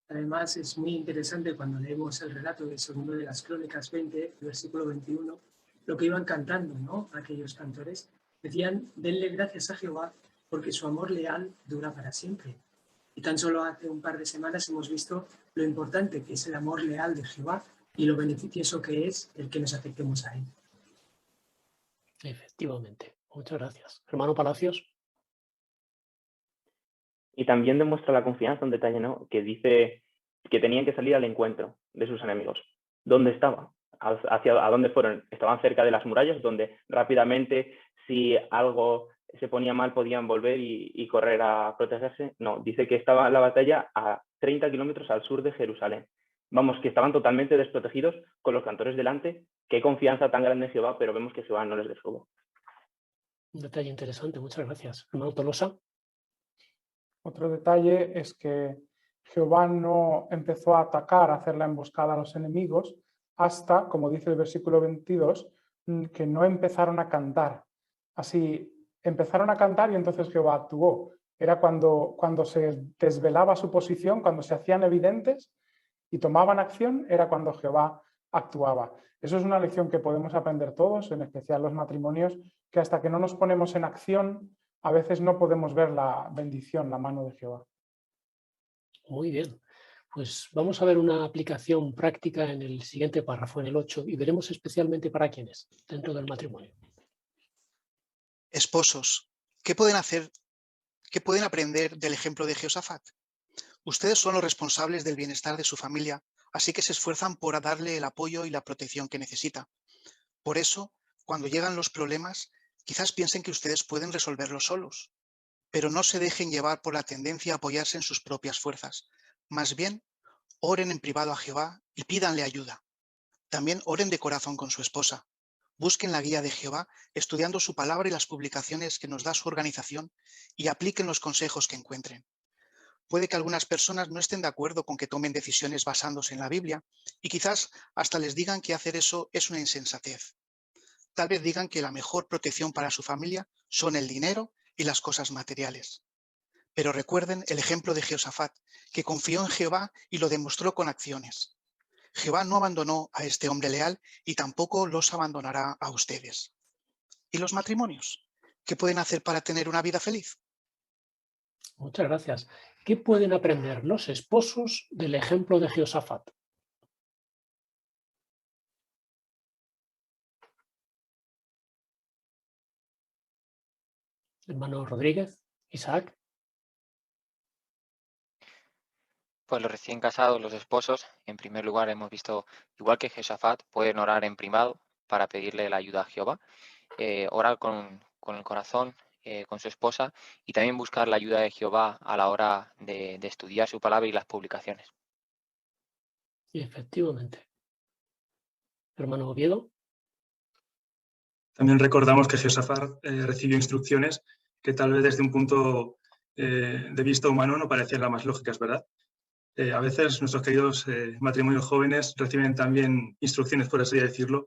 Además, es muy interesante cuando leemos el relato del segundo de las Crónicas 20, versículo 21, lo que iban cantando, ¿no? Aquellos cantores decían: denle gracias a Jehová porque su amor leal dura para siempre. Y tan solo hace un par de semanas hemos visto lo importante que es el amor leal de Jehová y lo beneficioso que es el que nos acerquemos a él. Efectivamente. Muchas gracias. Hermano Palacios. Y también demuestra la confianza, un detalle, ¿no? Que dice que tenían que salir al encuentro de sus enemigos. ¿Dónde estaban? ¿A dónde fueron? Estaban cerca de las murallas, donde rápidamente, si algo se ponía mal, podían volver y correr a protegerse. No, dice que estaba la batalla a 30 kilómetros al sur de Jerusalén. Vamos, que estaban totalmente desprotegidos con los cantores delante. Qué confianza tan grande en Jehová, pero vemos que Jehová no les desfugó. Un detalle interesante. Muchas gracias. Hermano Tolosa. Otro detalle es que Jehová no empezó a atacar, a hacer la emboscada a los enemigos, hasta, como dice el versículo 22, que no empezaron a cantar. Así, empezaron a cantar y entonces Jehová actuó. Era cuando se desvelaba su posición, cuando se hacían evidentes y tomaban acción, era cuando Jehová actuaba. Eso es una lección que podemos aprender todos, en especial los matrimonios, que hasta que no nos ponemos en acción, a veces no podemos ver la bendición, la mano de Jehová. Muy bien. Pues vamos a ver una aplicación práctica en el siguiente párrafo, en el 8, y veremos especialmente para quiénes dentro del matrimonio. Esposos, ¿qué pueden hacer? ¿Qué pueden aprender del ejemplo de Jehoshafat? Ustedes son los responsables del bienestar de su familia, así que se esfuerzan por darle el apoyo y la protección que necesita. Por eso, cuando llegan los problemas, quizás piensen que ustedes pueden resolverlos solos, pero no se dejen llevar por la tendencia a apoyarse en sus propias fuerzas. Más bien, oren en privado a Jehová y pídanle ayuda. También oren de corazón con su esposa. Busquen la guía de Jehová, estudiando su palabra y las publicaciones que nos da su organización, y apliquen los consejos que encuentren. Puede que algunas personas no estén de acuerdo con que tomen decisiones basándose en la Biblia, y quizás hasta les digan que hacer eso es una insensatez. Tal vez digan que la mejor protección para su familia son el dinero y las cosas materiales. Pero recuerden el ejemplo de Jehoshafat, que confió en Jehová y lo demostró con acciones. Jehová no abandonó a este hombre leal y tampoco los abandonará a ustedes. ¿Y los matrimonios? ¿Qué pueden hacer para tener una vida feliz? Muchas gracias. ¿Qué pueden aprender los esposos del ejemplo de Jehoshafat? Hermano Rodríguez, Isaac. Pues los recién casados, los esposos, en primer lugar hemos visto, igual que Jehoshafat, pueden orar en privado para pedirle la ayuda a Jehová, orar con el corazón, con su esposa, y también buscar la ayuda de Jehová a la hora de estudiar su palabra y las publicaciones. Y efectivamente. Hermano Oviedo. También recordamos que Jehoshafat recibió instrucciones que tal vez desde un punto de vista humano no parecían las más lógicas, ¿verdad? A veces nuestros queridos matrimonios jóvenes reciben también instrucciones, por así decirlo,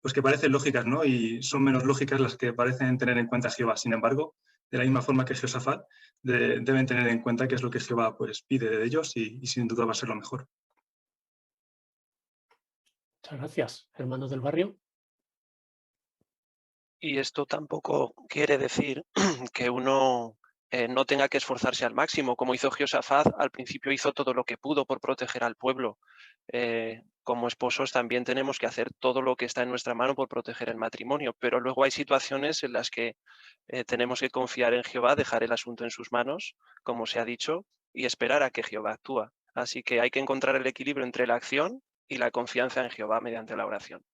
pues que parecen lógicas, ¿no? Y son menos lógicas las que parecen tener en cuenta Jehová. Sin embargo, de la misma forma que Jehoshafat, deben tener en cuenta qué es lo que Jehová pues, pide de ellos y sin duda va a ser lo mejor. Muchas gracias. Hermanos del barrio. Y esto tampoco quiere decir que uno no tenga que esforzarse al máximo. Como hizo Jehoshafat, al principio hizo todo lo que pudo por proteger al pueblo. Como esposos también tenemos que hacer todo lo que está en nuestra mano por proteger el matrimonio, pero luego hay situaciones en las que tenemos que confiar en Jehová, dejar el asunto en sus manos, como se ha dicho, y esperar a que Jehová actúa. Así que hay que encontrar el equilibrio entre la acción y la confianza en Jehová mediante la oración.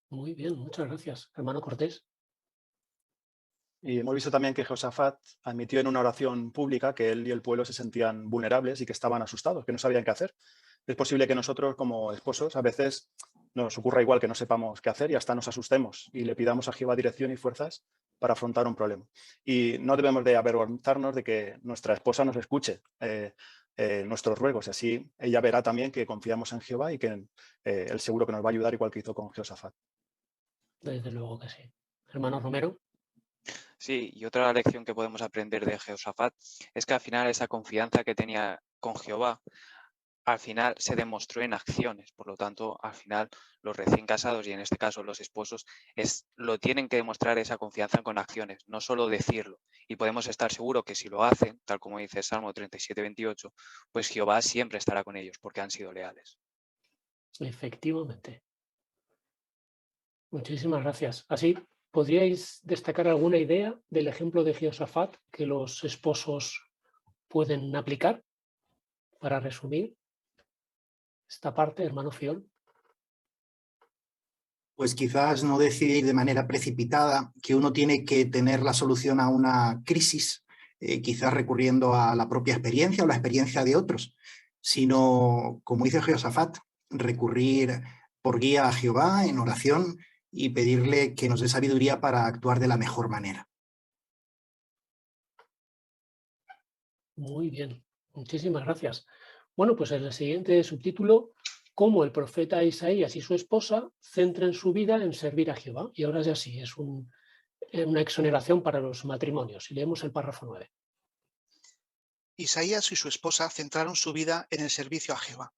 Muy bien, muchas gracias. Hermano Cortés. Y hemos visto también que Jehoshafat admitió en una oración pública que él y el pueblo se sentían vulnerables y que estaban asustados, que no sabían qué hacer. Es posible que nosotros como esposos a veces nos ocurra igual que no sepamos qué hacer y hasta nos asustemos y le pidamos a Jehová dirección y fuerzas para afrontar un problema. Y no debemos de avergonzarnos de que nuestra esposa nos escuche nuestros ruegos. Y así ella verá también que confiamos en Jehová y que él seguro que nos va a ayudar igual que hizo con Jehoshafat. Desde luego que sí. Hermano Romero. Sí, y otra lección que podemos aprender de Jehoshafat es que al final esa confianza que tenía con Jehová, al final se demostró en acciones. Por lo tanto, al final los recién casados y en este caso los esposos lo tienen que demostrar esa confianza con acciones, no solo decirlo. Y podemos estar seguros que si lo hacen, tal como dice Salmo 37:28, pues Jehová siempre estará con ellos porque han sido leales. Efectivamente. Muchísimas gracias. Así, ¿podríais destacar alguna idea del ejemplo de Jehoshafat que los esposos pueden aplicar para resumir esta parte, hermano Fiol? Pues quizás no decidir de manera precipitada que uno tiene que tener la solución a una crisis, quizás recurriendo a la propia experiencia o la experiencia de otros, sino, como dice Jehoshafat, recurrir por guía a Jehová en oración y pedirle que nos dé sabiduría para actuar de la mejor manera. Muy bien, muchísimas gracias. Bueno, pues en el siguiente subtítulo, cómo el profeta Isaías y su esposa centran su vida en servir a Jehová. Y ahora ya sí, es una exoneración para los matrimonios. Y leemos el párrafo 9. Isaías y su esposa centraron su vida en el servicio a Jehová.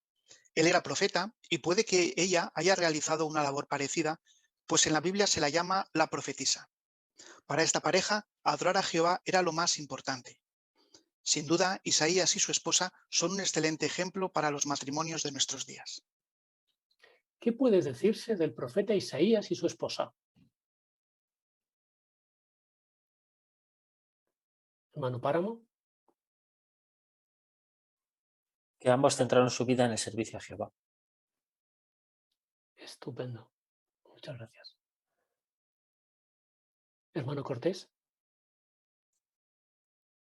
Él era profeta y puede que ella haya realizado una labor parecida, pues en la Biblia se la llama la profetisa. Para esta pareja, adorar a Jehová era lo más importante. Sin duda, Isaías y su esposa son un excelente ejemplo para los matrimonios de nuestros días. ¿Qué puede decirse del profeta Isaías y su esposa? Hermano Páramo. Que ambos centraron su vida en el servicio a Jehová. Estupendo. Muchas gracias. Hermano Cortés.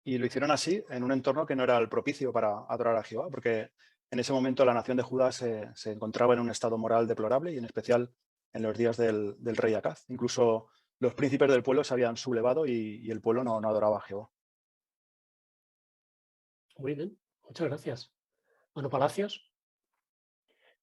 Y lo hicieron así en un entorno que no era el propicio para adorar a Jehová, porque en ese momento la nación de Judá se encontraba en un estado moral deplorable y en especial en los días del rey Acaz. Incluso los príncipes del pueblo se habían sublevado y el pueblo no adoraba a Jehová. Muy bien, muchas gracias. Bueno, Palacios.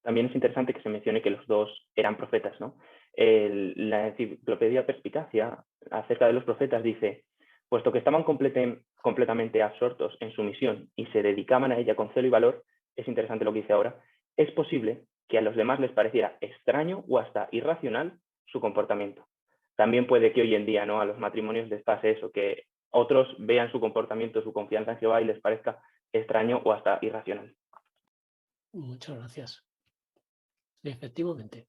También es interesante que se mencione que los dos eran profetas, ¿no? La enciclopedia Perspicacia acerca de los profetas dice: puesto que estaban completamente absortos en su misión y se dedicaban a ella con celo y valor, es interesante lo que dice ahora, es posible que a los demás les pareciera extraño o hasta irracional su comportamiento. También puede que hoy en día, ¿no?, a los matrimonios les pase eso, que otros vean su comportamiento, su confianza en Jehová y les parezca extraño o hasta irracional. Muchas gracias. Efectivamente.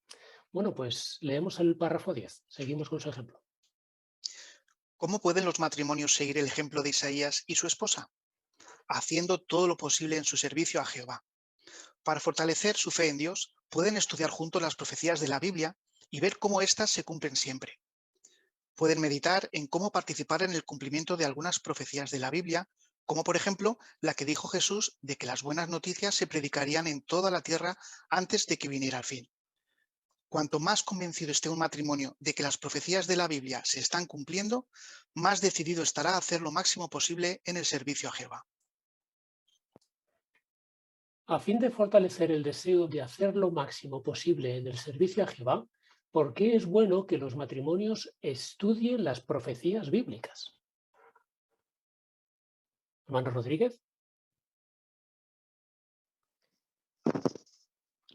Bueno, pues leemos el párrafo 10. Seguimos con su ejemplo. ¿Cómo pueden los matrimonios seguir el ejemplo de Isaías y su esposa? Haciendo todo lo posible en su servicio a Jehová. Para fortalecer su fe en Dios, pueden estudiar juntos las profecías de la Biblia y ver cómo éstas se cumplen siempre. Pueden meditar en cómo participar en el cumplimiento de algunas profecías de la Biblia, como por ejemplo la que dijo Jesús de que las buenas noticias se predicarían en toda la tierra antes de que viniera el fin. Cuanto más convencido esté un matrimonio de que las profecías de la Biblia se están cumpliendo, más decidido estará a hacer lo máximo posible en el servicio a Jehová. A fin de fortalecer el deseo de hacer lo máximo posible en el servicio a Jehová, ¿por qué es bueno que los matrimonios estudien las profecías bíblicas? Hermano Rodríguez.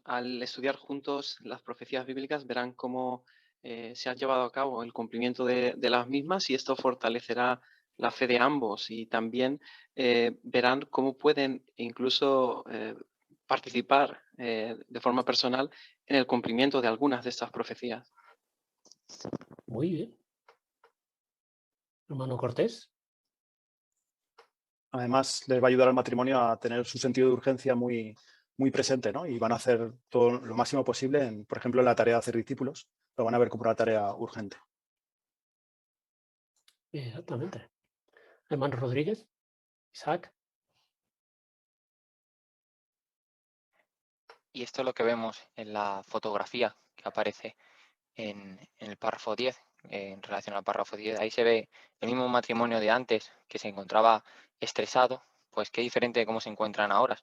Al estudiar juntos las profecías bíblicas verán cómo se ha llevado a cabo el cumplimiento de las mismas y esto fortalecerá la fe de ambos y también verán cómo pueden incluso participar de forma personal en el cumplimiento de algunas de estas profecías. Muy bien. Hermano Cortés. Además, les va a ayudar al matrimonio a tener su sentido de urgencia muy presente, ¿no? Y van a hacer todo lo máximo posible, por ejemplo, en la tarea de hacer discípulos, lo van a ver como una tarea urgente. Exactamente. Hermano Rodríguez. Isaac. Y esto es lo que vemos en la fotografía que que aparece en el párrafo 10, en relación al párrafo 10. Ahí se ve el mismo matrimonio de antes que se encontraba estresado, pues qué diferente de cómo se encuentran ahora,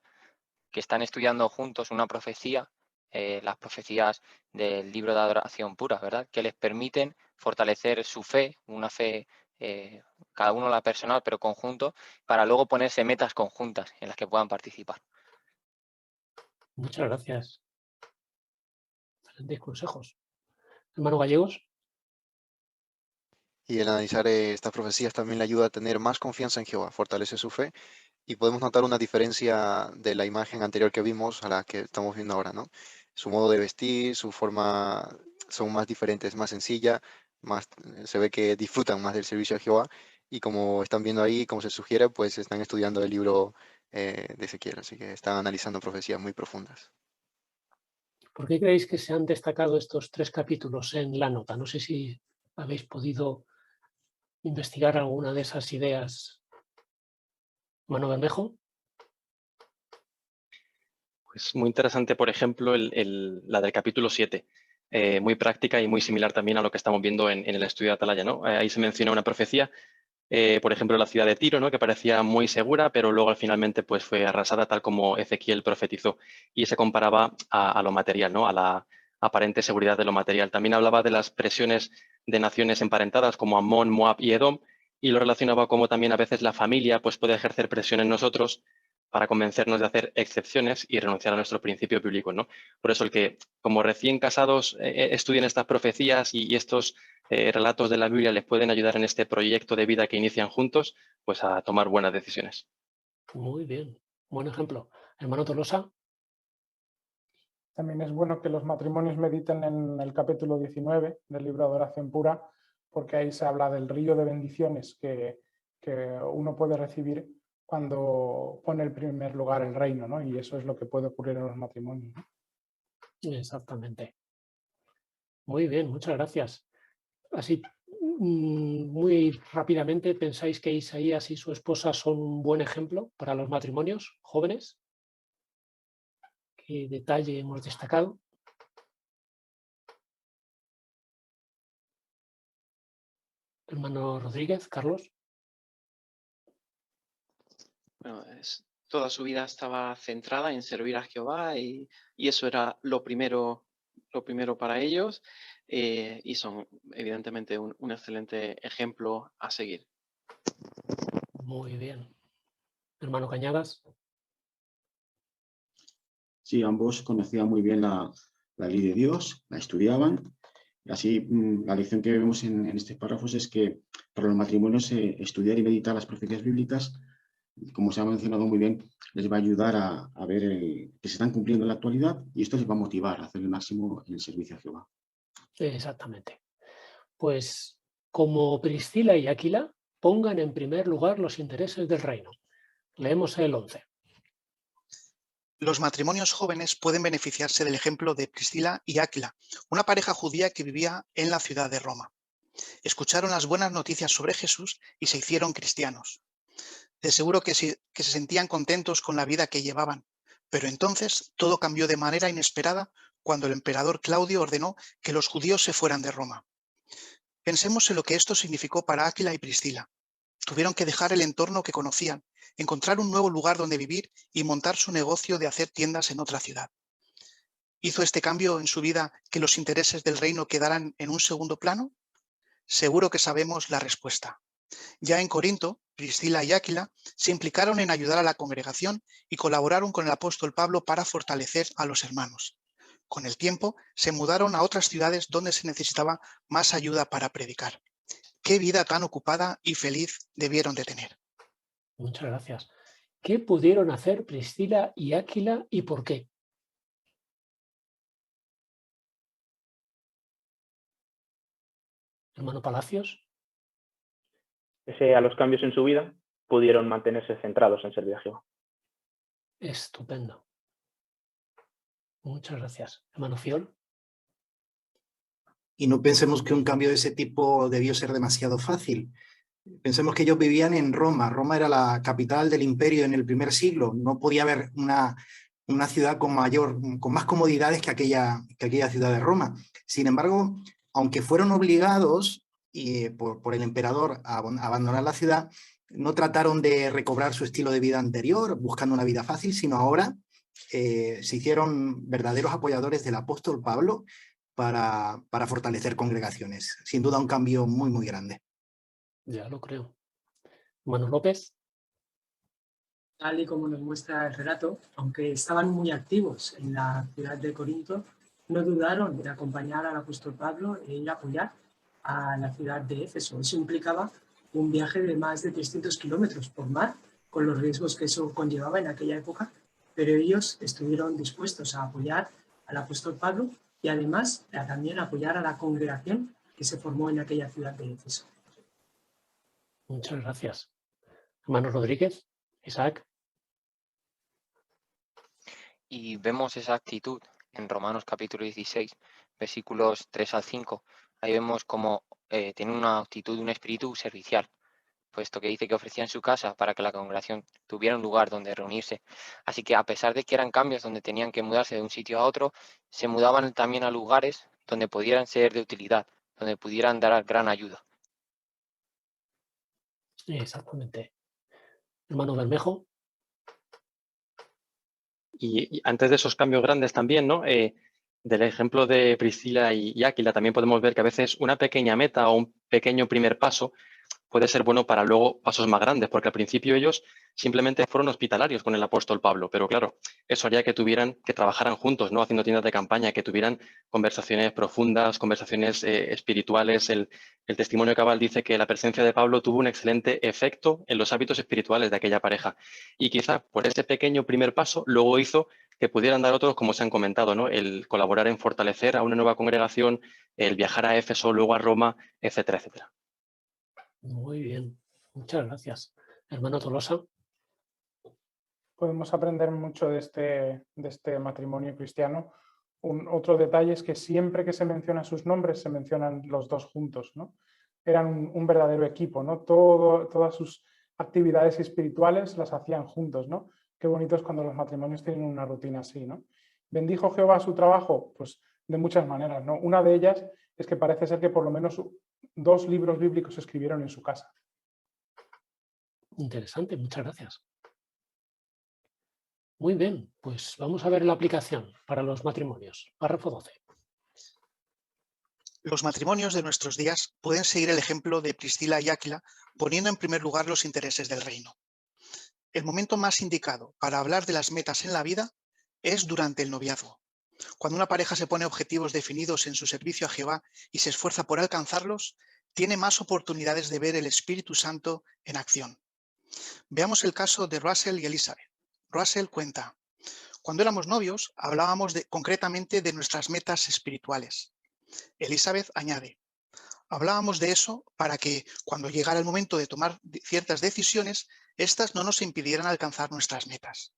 que están estudiando juntos una profecía, las profecías del libro de adoración pura, ¿verdad? Que les permiten fortalecer su fe, una fe, cada uno la personal, pero conjunto, para luego ponerse metas conjuntas en las que puedan participar. Muchas gracias. Excelentes consejos. Hermano Gallegos. Y el analizar estas profecías también le ayuda a tener más confianza en Jehová, fortalece su fe. Y podemos notar una diferencia de la imagen anterior que vimos a la que estamos viendo ahora, ¿no? Su modo de vestir, su forma son más diferentes, más sencilla, más, se ve que disfrutan más del servicio a Jehová. Y como están viendo ahí, como se sugiere, pues están estudiando el libro de Ezequiel, así que están analizando profecías muy profundas. ¿Por qué creéis que se han destacado estos 3 capítulos en la nota? No sé si habéis podido investigar alguna de esas ideas. Mano Bermejo. Pues muy interesante, por ejemplo, la del capítulo 7, muy práctica y muy similar también a lo que estamos viendo en el estudio de Atalaya, ¿no? Ahí se menciona una profecía, por ejemplo, la ciudad de Tiro, ¿no? Que parecía muy segura, pero luego finalmente pues, fue arrasada tal como Ezequiel profetizó, y se comparaba a lo material, ¿no? A la aparente seguridad de lo material. También hablaba de las presiones de naciones emparentadas como Amón, Moab y Edom, y lo relacionaba como también a veces la familia pues, puede ejercer presión en nosotros para convencernos de hacer excepciones y renunciar a nuestros principios bíblicos, ¿no? Por eso el que, como recién casados, estudien estas profecías y estos relatos de la Biblia les pueden ayudar en este proyecto de vida que inician juntos, pues a tomar buenas decisiones. Muy bien, buen ejemplo. Hermano Tolosa. También es bueno que los matrimonios mediten en el capítulo 19 del libro de Adoración Pura, porque ahí se habla del río de bendiciones que uno puede recibir cuando pone en primer lugar el reino, ¿no? Y eso es lo que puede ocurrir en los matrimonios, ¿no? Exactamente. Muy bien, muchas gracias. Así, muy rápidamente, ¿pensáis que Isaías y su esposa son un buen ejemplo para los matrimonios jóvenes? ¿Qué detalle hemos destacado? Hermano Rodríguez, Carlos. Bueno, toda su vida estaba centrada en servir a Jehová y eso era lo primero para ellos, y son evidentemente un excelente ejemplo a seguir. Muy bien. Hermano Cañadas. Sí, ambos conocían muy bien la ley de Dios, la estudiaban. Así, la lección que vemos en estos párrafos es que para los matrimonios estudiar y meditar las profecías bíblicas, como se ha mencionado muy bien, les va a ayudar a ver que se están cumpliendo en la actualidad, y esto les va a motivar a hacer el máximo en el servicio a Jehová. Exactamente. Pues como Priscila y Aquila, pongan en primer lugar los intereses del reino. Leemos el 11. Los matrimonios jóvenes pueden beneficiarse del ejemplo de Priscila y Aquila, una pareja judía que vivía en la ciudad de Roma. Escucharon las buenas noticias sobre Jesús y se hicieron cristianos. De seguro que se sentían contentos con la vida que llevaban, pero entonces todo cambió de manera inesperada cuando el emperador Claudio ordenó que los judíos se fueran de Roma. Pensemos en lo que esto significó para Aquila y Priscila. Tuvieron que dejar el entorno que conocían, encontrar un nuevo lugar donde vivir y montar su negocio de hacer tiendas en otra ciudad. ¿Hizo este cambio en su vida que los intereses del reino quedaran en un segundo plano? Seguro que sabemos la respuesta. Ya en Corinto, Priscila y Aquila se implicaron en ayudar a la congregación y colaboraron con el apóstol Pablo para fortalecer a los hermanos. Con el tiempo, se mudaron a otras ciudades donde se necesitaba más ayuda para predicar. ¡Qué vida tan ocupada y feliz debieron de tener! Muchas gracias. ¿Qué pudieron hacer Priscila y Aquila y por qué? Hermano Palacios. Pese a los cambios en su vida, pudieron mantenerse centrados en servir a Jehová. Estupendo. Muchas gracias. Hermano Fiol. Y no pensemos que un cambio de ese tipo debió ser demasiado fácil. Pensemos que ellos vivían en Roma. Roma era la capital del imperio en el primer siglo. No podía haber una ciudad con más comodidades que aquella ciudad de Roma. Sin embargo, aunque fueron obligados por el emperador a abandonar la ciudad, no trataron de recobrar su estilo de vida anterior, buscando una vida fácil, sino ahora se hicieron verdaderos apoyadores del apóstol Pablo para fortalecer congregaciones. Sin duda un cambio muy, muy grande. Ya lo creo. Manuel López. Tal y como nos muestra el relato, aunque estaban muy activos en la ciudad de Corinto, no dudaron de acompañar al apóstol Pablo e ir a apoyar a la ciudad de Éfeso. Eso implicaba un viaje de más de 300 kilómetros por mar, con los riesgos que eso conllevaba en aquella época, pero ellos estuvieron dispuestos a apoyar al apóstol Pablo y además también apoyar a la congregación que se formó en aquella ciudad de Éfeso. Muchas gracias. Hermano Rodríguez, Isaac. Y vemos esa actitud en Romanos capítulo 16, versículos 3 al 5. Ahí vemos cómo tiene una actitud, un espíritu servicial, puesto que dice que ofrecían su casa para que la congregación tuviera un lugar donde reunirse. Así que a pesar de que eran cambios donde tenían que mudarse de un sitio a otro, se mudaban también a lugares donde pudieran ser de utilidad, donde pudieran dar gran ayuda. Exactamente. Hermano Bermejo. Y antes de esos cambios grandes también, ¿no? Del ejemplo de Priscila y Áquila, también podemos ver que a veces una pequeña meta o un pequeño primer paso puede ser bueno para luego pasos más grandes, porque al principio ellos simplemente fueron hospitalarios con el apóstol Pablo, pero claro, eso haría que trabajaran juntos, ¿no? Haciendo tiendas de campaña, que tuvieran conversaciones profundas, conversaciones espirituales. El testimonio cabal dice que la presencia de Pablo tuvo un excelente efecto en los hábitos espirituales de aquella pareja. Y quizá por ese pequeño primer paso luego hizo que pudieran dar otros, como se han comentado, ¿no? El colaborar en fortalecer a una nueva congregación, el viajar a Éfeso, luego a Roma, etcétera, etcétera. Muy bien, muchas gracias. Hermano Tolosa. Podemos aprender mucho de este matrimonio cristiano. Otro detalle es que siempre que se mencionan sus nombres, se mencionan los dos juntos, ¿no? Eran un verdadero equipo, ¿no? Todas sus actividades espirituales las hacían juntos, ¿no? Qué bonito es cuando los matrimonios tienen una rutina así, ¿no? ¿Bendijo Jehová su trabajo? Pues de muchas maneras, ¿no? Una de ellas es que parece ser que por lo menos 2 libros bíblicos se escribieron en su casa. Interesante, muchas gracias. Muy bien, pues vamos a ver la aplicación para los matrimonios. Párrafo 12. Los matrimonios de nuestros días pueden seguir el ejemplo de Priscila y Áquila, poniendo en primer lugar los intereses del reino. El momento más indicado para hablar de las metas en la vida es durante el noviazgo. Cuando una pareja se pone objetivos definidos en su servicio a Jehová y se esfuerza por alcanzarlos, tiene más oportunidades de ver el Espíritu Santo en acción. Veamos el caso de Russell y Elizabeth. Russell cuenta: cuando éramos novios, hablábamos concretamente de nuestras metas espirituales. Elizabeth añade: hablábamos de eso para que, cuando llegara el momento de tomar ciertas decisiones, éstas no nos impidieran alcanzar nuestras metas.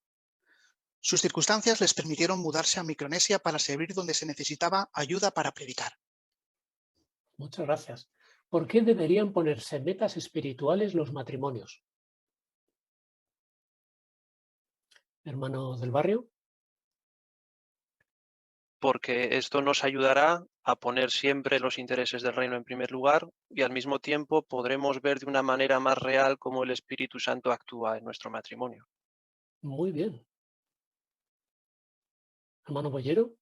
Sus circunstancias les permitieron mudarse a Micronesia para servir donde se necesitaba ayuda para predicar. Muchas gracias. ¿Por qué deberían ponerse metas espirituales los matrimonios? Hermano del barrio. Porque esto nos ayudará a poner siempre los intereses del reino en primer lugar y al mismo tiempo podremos ver de una manera más real cómo el Espíritu Santo actúa en nuestro matrimonio. Muy bien. Hermano Bollero.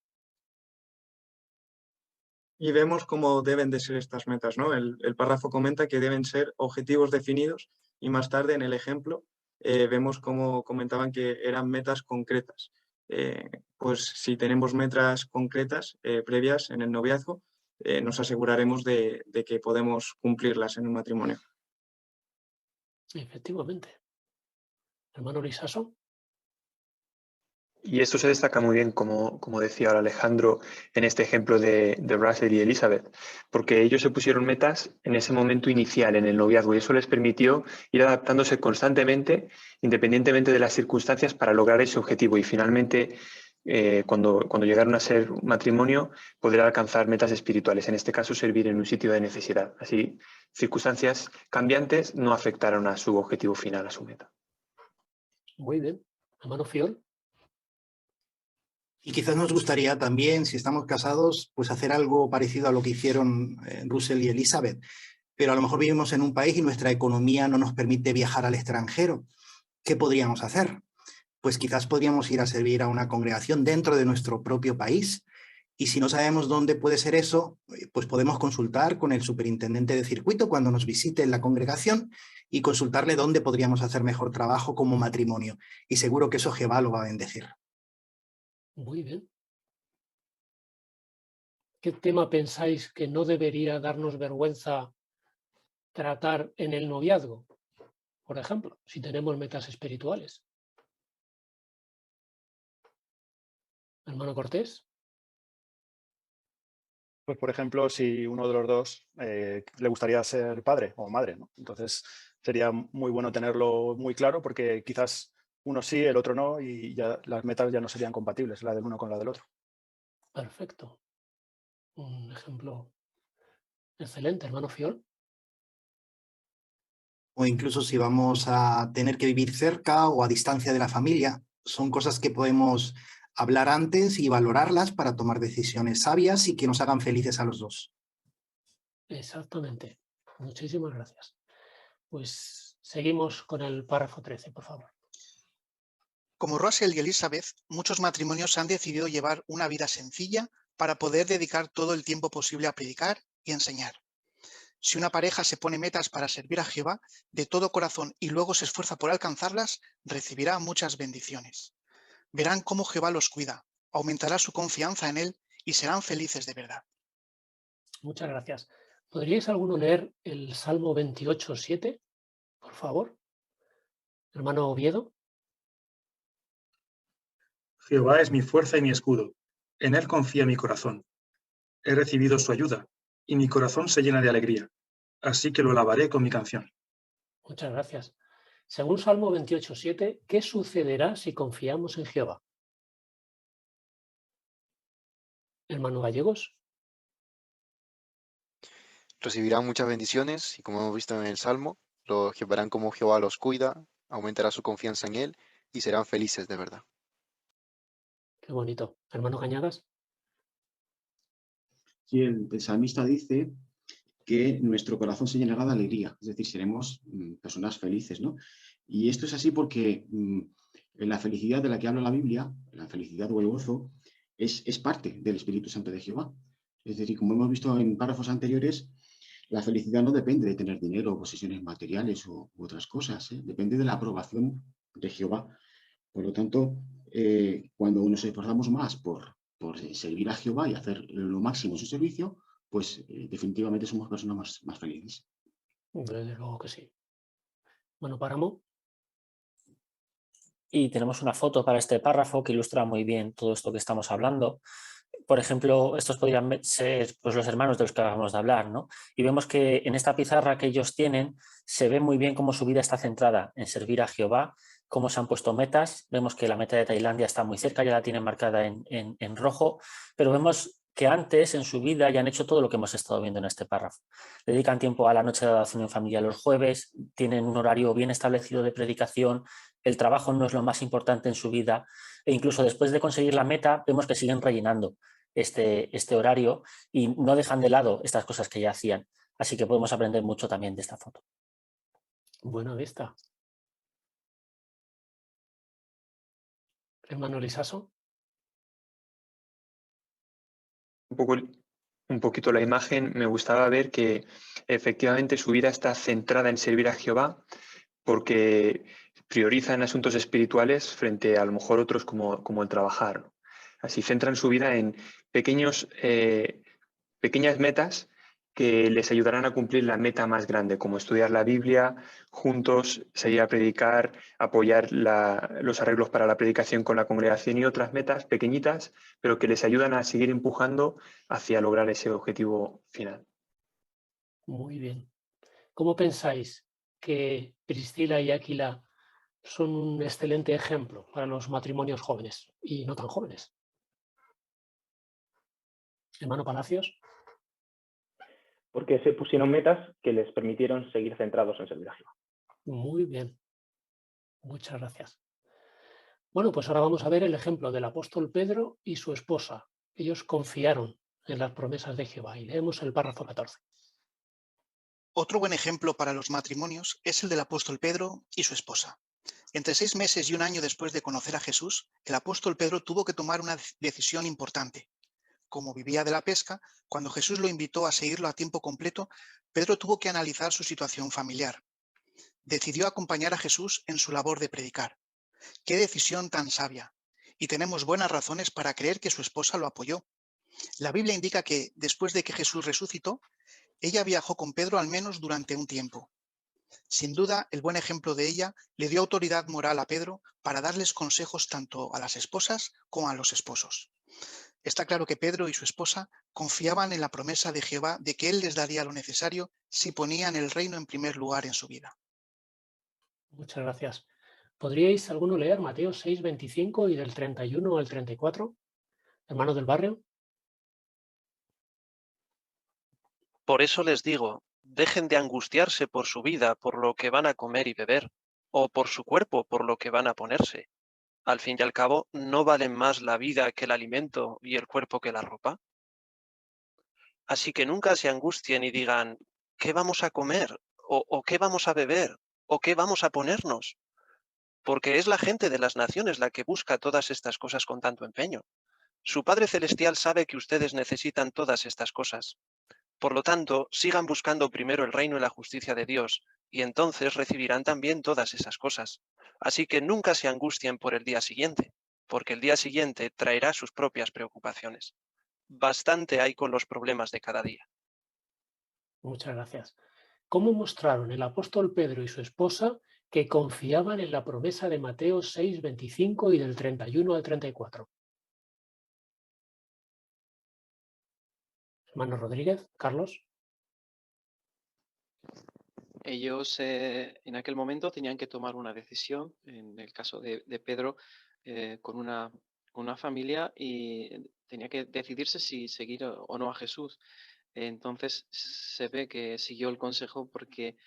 Y vemos cómo deben de ser estas metas, ¿no? El párrafo comenta que deben ser objetivos definidos y más tarde en el ejemplo vemos cómo comentaban que eran metas concretas. Pues si tenemos metas concretas previas en el noviazgo, nos aseguraremos de que podemos cumplirlas en un matrimonio. Efectivamente. Hermano Lisaso. Y esto se destaca muy bien, como decía ahora Alejandro, en este ejemplo de Russell y Elizabeth, porque ellos se pusieron metas en ese momento inicial, en el noviazgo, y eso les permitió ir adaptándose constantemente, independientemente de las circunstancias, para lograr ese objetivo. Y finalmente, cuando llegaron a ser un matrimonio, poder alcanzar metas espirituales, en este caso servir en un sitio de necesidad. Así, circunstancias cambiantes no afectaron a su objetivo final, a su meta. Muy bien. Hermano Fiol. Y quizás nos gustaría también, si estamos casados, pues hacer algo parecido a lo que hicieron Russell y Elizabeth. Pero a lo mejor vivimos en un país y nuestra economía no nos permite viajar al extranjero. ¿Qué podríamos hacer? Pues quizás podríamos ir a servir a una congregación dentro de nuestro propio país. Y si no sabemos dónde puede ser eso, pues podemos consultar con el superintendente de circuito cuando nos visite en la congregación y consultarle dónde podríamos hacer mejor trabajo como matrimonio. Y seguro que eso Jehová lo va a bendecir. Muy bien. ¿Qué tema pensáis que no debería darnos vergüenza tratar en el noviazgo? Por ejemplo, si tenemos metas espirituales. Hermano Cortés. Pues, por ejemplo, si uno de los dos le gustaría ser padre o madre, ¿no? Entonces sería muy bueno tenerlo muy claro porque quizás uno sí, el otro no y ya las metas ya no serían compatibles, la del uno con la del otro. Perfecto. Un ejemplo excelente, hermano Fiol. O incluso si vamos a tener que vivir cerca o a distancia de la familia. Son cosas que podemos hablar antes y valorarlas para tomar decisiones sabias y que nos hagan felices a los dos. Exactamente. Muchísimas gracias. Pues seguimos con el párrafo 13, por favor. Como Russell y Elizabeth, muchos matrimonios han decidido llevar una vida sencilla para poder dedicar todo el tiempo posible a predicar y enseñar. Si una pareja se pone metas para servir a Jehová de todo corazón y luego se esfuerza por alcanzarlas, recibirá muchas bendiciones. Verán cómo Jehová los cuida, aumentará su confianza en él y serán felices de verdad. Muchas gracias. ¿Podríais alguno leer el Salmo 28:7, por favor? Hermano Oviedo. Jehová es mi fuerza y mi escudo. En él confía mi corazón. He recibido su ayuda y mi corazón se llena de alegría. Así que lo alabaré con mi canción. Muchas gracias. Según Salmo 28:7, ¿qué sucederá si confiamos en Jehová? Hermano Gallegos. Recibirán muchas bendiciones y como hemos visto en el Salmo, los que verán cómo Jehová los cuida, aumentará su confianza en él y serán felices de verdad. Qué bonito. Hermano Cañadas. Sí, el salmista dice que nuestro corazón se llenará de alegría, es decir, seremos personas felices, ¿no? Y esto es así porque la felicidad de la que habla la Biblia, la felicidad o el gozo, es parte del Espíritu Santo de Jehová. Es decir, como hemos visto en párrafos anteriores, la felicidad no depende de tener dinero, posesiones materiales u otras cosas, ¿eh? Depende de la aprobación de Jehová. Por lo tanto, cuando nos esforzamos más por servir a Jehová y hacer lo máximo en su servicio, pues definitivamente somos personas más felices. Desde luego que sí. Bueno, Páramo. Y tenemos una foto para este párrafo que ilustra muy bien todo esto que estamos hablando. Por ejemplo, estos podrían ser pues, los hermanos de los que acabamos de hablar, ¿no? Y vemos que en esta pizarra que ellos tienen se ve muy bien cómo su vida está centrada en servir a Jehová, cómo se han puesto metas. Vemos que la meta de Tailandia está muy cerca, ya la tienen marcada en rojo, pero vemos que antes en su vida ya han hecho todo lo que hemos estado viendo en este párrafo. Dedican tiempo a la noche de adoración en familia los jueves, tienen un horario bien establecido de predicación, el trabajo no es lo más importante en su vida e incluso después de conseguir la meta vemos que siguen rellenando este horario y no dejan de lado estas cosas que ya hacían. Así que podemos aprender mucho también de esta foto. Buena vista. Hermano Lisaso. Un poquito la imagen, me gustaba ver que efectivamente su vida está centrada en servir a Jehová porque priorizan asuntos espirituales frente a lo mejor otros como el trabajar, ¿no? Así centran su vida en pequeñas metas que les ayudarán a cumplir la meta más grande, como estudiar la Biblia, juntos salir a predicar, apoyar los arreglos para la predicación con la congregación y otras metas pequeñitas, pero que les ayudan a seguir empujando hacia lograr ese objetivo final. Muy bien. ¿Cómo pensáis que Priscila y Áquila son un excelente ejemplo para los matrimonios jóvenes y no tan jóvenes? Hermano Palacios. Porque se pusieron metas que les permitieron seguir centrados en servir a Jehová. Muy bien. Muchas gracias. Bueno, pues ahora vamos a ver el ejemplo del apóstol Pedro y su esposa. Ellos confiaron en las promesas de Jehová y leemos el párrafo 14. Otro buen ejemplo para los matrimonios es el del apóstol Pedro y su esposa. Entre 6 meses y 1 año después de conocer a Jesús, el apóstol Pedro tuvo que tomar una decisión importante. Como vivía de la pesca, cuando Jesús lo invitó a seguirlo a tiempo completo, Pedro tuvo que analizar su situación familiar. Decidió acompañar a Jesús en su labor de predicar. ¡Qué decisión tan sabia! Y tenemos buenas razones para creer que su esposa lo apoyó. La Biblia indica que, después de que Jesús resucitó, ella viajó con Pedro al menos durante un tiempo. Sin duda, el buen ejemplo de ella le dio autoridad moral a Pedro para darles consejos tanto a las esposas como a los esposos. Está claro que Pedro y su esposa confiaban en la promesa de Jehová de que Él les daría lo necesario si ponían el reino en primer lugar en su vida. Muchas gracias. ¿Podríais alguno leer Mateo 6, 25 y del 31 al 34? Hermanos del barrio. Por eso les digo, dejen de angustiarse por su vida, por lo que van a comer y beber, o por su cuerpo, por lo que van a ponerse. Al fin y al cabo, ¿no valen más la vida que el alimento y el cuerpo que la ropa? Así que nunca se angustien y digan, ¿qué vamos a comer? ¿O qué vamos a beber? ¿O qué vamos a ponernos? Porque es la gente de las naciones la que busca todas estas cosas con tanto empeño. Su Padre Celestial sabe que ustedes necesitan todas estas cosas. Por lo tanto, sigan buscando primero el reino y la justicia de Dios, y entonces recibirán también todas esas cosas. Así que nunca se angustien por el día siguiente, porque el día siguiente traerá sus propias preocupaciones. Bastante hay con los problemas de cada día. Muchas gracias. ¿Cómo mostraron el apóstol Pedro y su esposa que confiaban en la promesa de Mateo 6, 25 y del 31 al 34? Hermano Rodríguez, Carlos. Ellos en aquel momento tenían que tomar una decisión, en el caso de Pedro, con una familia, y tenía que decidirse si seguir o no a Jesús. Entonces se ve que siguió el consejo porque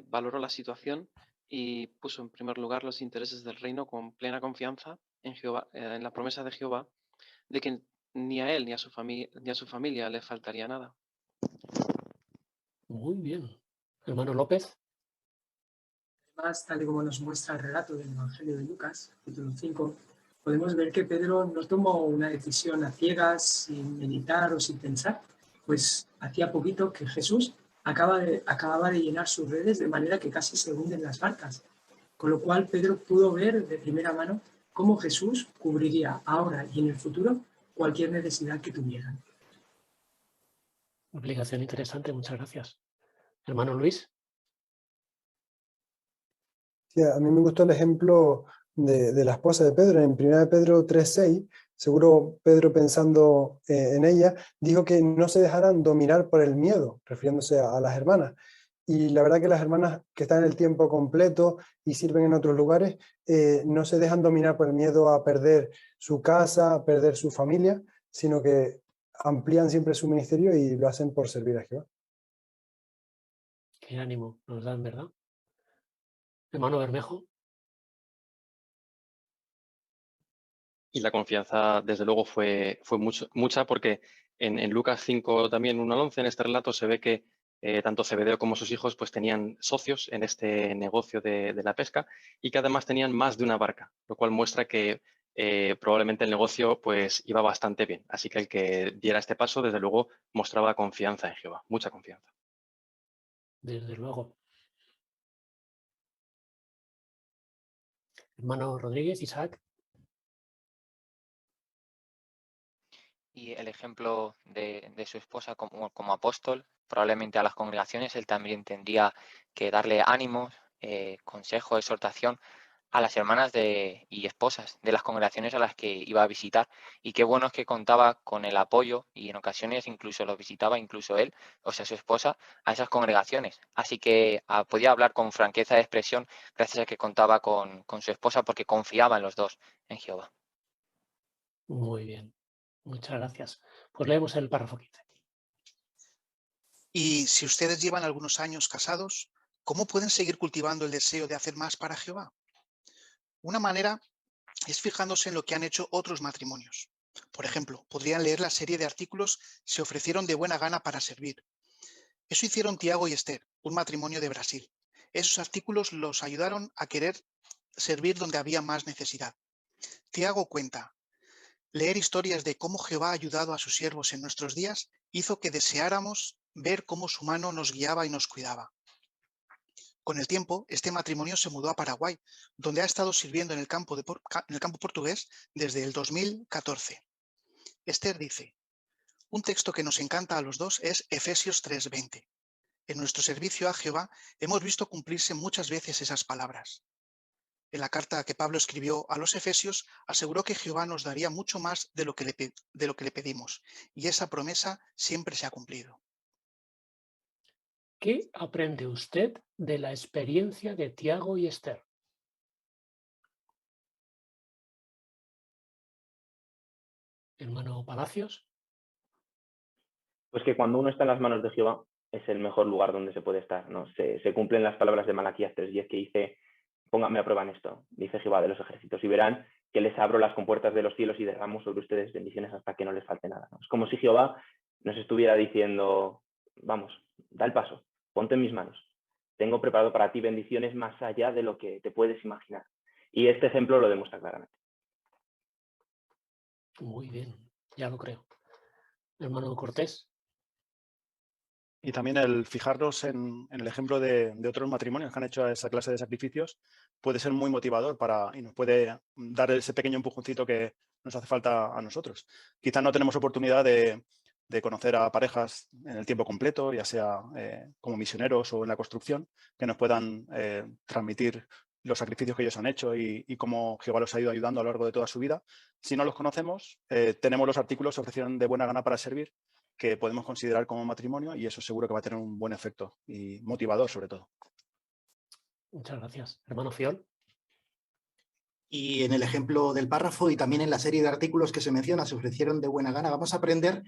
valoró la situación y puso en primer lugar los intereses del reino con plena confianza en Jehová, en la promesa de Jehová, de que ni a él ni a su familia le faltaría nada. Muy bien. Hermano López. Además, tal y como nos muestra el relato del Evangelio de Lucas, capítulo 5, podemos ver que Pedro no tomó una decisión a ciegas, sin meditar o sin pensar, pues hacía poquito que Jesús acababa de llenar sus redes de manera que casi se hunden las barcas, con lo cual Pedro pudo ver de primera mano cómo Jesús cubriría ahora y en el futuro cualquier necesidad que tuvieran. Explicación interesante, muchas gracias. Hermano Luis. Sí, a mí me gustó el ejemplo de la esposa de Pedro. En 1 Pedro 3:6, seguro Pedro pensando en ella, dijo que no se dejaran dominar por el miedo, refiriéndose a las hermanas. Y la verdad que las hermanas que están en el tiempo completo y sirven en otros lugares, no se dejan dominar por el miedo a perder su casa, a perder su familia, sino que amplían siempre su ministerio y lo hacen por servir a Jehová. Qué ánimo nos dan, ¿verdad? Hermano Bermejo. Y la confianza, desde luego, fue mucha porque en Lucas 5, también 1 al 11, en este relato se ve que tanto Zebedeo como sus hijos pues tenían socios en este negocio de la pesca y que además tenían más de una barca, lo cual muestra que probablemente el negocio pues iba bastante bien. Así que el que diera este paso, desde luego, mostraba confianza en Jehová, mucha confianza. Desde luego. Hermano Rodríguez, Isaac. Y el ejemplo de su esposa como apóstol, probablemente a las congregaciones él también tendría que darle ánimos, consejo, exhortación a las hermanas y esposas de las congregaciones a las que iba a visitar. Y qué bueno es que contaba con el apoyo y en ocasiones incluso los visitaba, incluso él, o sea, su esposa, a esas congregaciones. Así que podía hablar con franqueza de expresión gracias a que contaba con su esposa porque confiaban los dos en Jehová. Muy bien. Muchas gracias. Pues leemos el párrafo 15. Y si ustedes llevan algunos años casados, ¿cómo pueden seguir cultivando el deseo de hacer más para Jehová? Una manera es fijándose en lo que han hecho otros matrimonios. Por ejemplo, podrían leer la serie de artículos Se ofrecieron de buena gana para servir. Eso hicieron Tiago y Esther, un matrimonio de Brasil. Esos artículos los ayudaron a querer servir donde había más necesidad. Tiago cuenta: leer historias de cómo Jehová ha ayudado a sus siervos en nuestros días hizo que deseáramos ver cómo su mano nos guiaba y nos cuidaba. Con el tiempo, este matrimonio se mudó a Paraguay, donde ha estado sirviendo en el campo portugués desde el 2014. Esther dice: un texto que nos encanta a los dos es Efesios 3:20. En nuestro servicio a Jehová hemos visto cumplirse muchas veces esas palabras. En la carta que Pablo escribió a los Efesios, aseguró que Jehová nos daría mucho más de lo que le pedimos, y esa promesa siempre se ha cumplido. ¿Qué aprende usted de la experiencia de Tiago y Esther? Hermano Palacios. Pues que cuando uno está en las manos de Jehová es el mejor lugar donde se puede estar, ¿no? Se cumplen las palabras de Malaquías 3:10 que dice: pónganme a prueba en esto, dice Jehová de los ejércitos, y verán que les abro las compuertas de los cielos y derramo sobre ustedes bendiciones hasta que no les falte nada, ¿no? Es como si Jehová nos estuviera diciendo: vamos, da el paso, ponte en mis manos. Tengo preparado para ti bendiciones más allá de lo que te puedes imaginar. Y este ejemplo lo demuestra claramente. Muy bien, ya lo creo. Hermano Cortés. Y también el fijarnos en el ejemplo de otros matrimonios que han hecho esa clase de sacrificios puede ser muy motivador y nos puede dar ese pequeño empujoncito que nos hace falta a nosotros. Quizás no tenemos oportunidad de conocer a parejas en el tiempo completo, ya sea como misioneros o en la construcción, que nos puedan transmitir los sacrificios que ellos han hecho y cómo Jehová los ha ido ayudando a lo largo de toda su vida. Si no los conocemos, tenemos los artículos Se ofrecieron de buena gana para servir, que podemos considerar como matrimonio, y eso seguro que va a tener un buen efecto y motivador sobre todo. Muchas gracias. Hermano Fiol. Y en el ejemplo del párrafo y también en la serie de artículos que se menciona, Se ofrecieron de buena gana, vamos a aprender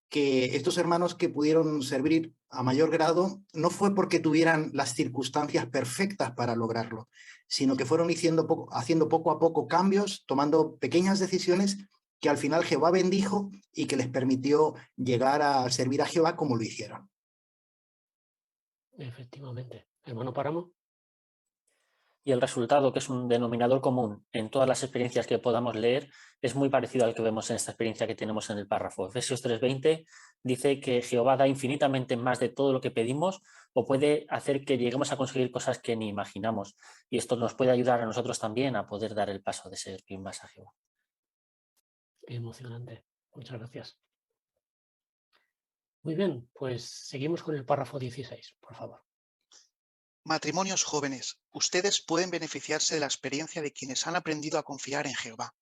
que estos hermanos que pudieron servir a mayor grado no fue porque tuvieran las circunstancias perfectas para lograrlo, sino que fueron haciendo poco a poco cambios, tomando pequeñas decisiones que al final Jehová bendijo y que les permitió llegar a servir a Jehová como lo hicieron. Efectivamente. Hermano Páramo. Y el resultado, que es un denominador común en todas las experiencias que podamos leer, es muy parecido al que vemos en esta experiencia que tenemos en el párrafo. Efesios 3:20 dice que Jehová da infinitamente más de todo lo que pedimos o puede hacer que lleguemos a conseguir cosas que ni imaginamos. Y esto nos puede ayudar a nosotros también a poder dar el paso de servir más a Jehová. Qué emocionante. Muchas gracias. Muy bien, pues seguimos con el párrafo 16, por favor. Matrimonios jóvenes, ustedes pueden beneficiarse de la experiencia de quienes han aprendido a confiar en Jehová.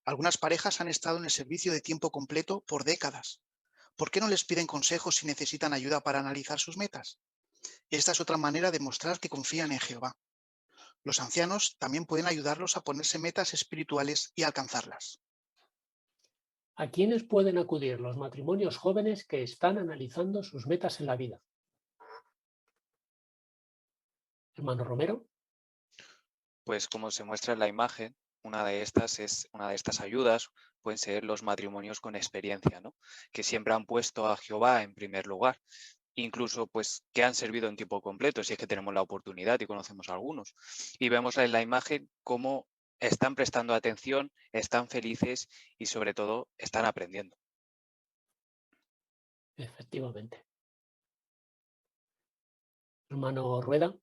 Algunas parejas han estado en el servicio de tiempo completo por décadas. ¿Por qué no les piden consejos si necesitan ayuda para analizar sus metas? Esta es otra manera de mostrar que confían en Jehová. Los ancianos también pueden ayudarlos a ponerse metas espirituales y alcanzarlas. ¿A quiénes pueden acudir los matrimonios jóvenes que están analizando sus metas en la vida? Hermano Romero. Pues como se muestra en la imagen, una de estas ayudas pueden ser los matrimonios con experiencia, ¿no? Que siempre han puesto a Jehová en primer lugar, incluso pues que han servido en tiempo completo, si es que tenemos la oportunidad y conocemos a algunos. Y vemos en la imagen cómo están prestando atención, están felices y sobre todo están aprendiendo. Efectivamente. Hermano Rueda.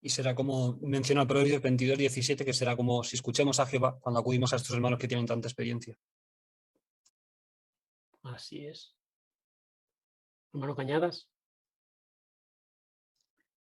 Y será como menciona Proverbios 22:17, que será como si escuchemos a Jehová cuando acudimos a estos hermanos que tienen tanta experiencia. Así es. Hermano Cañadas.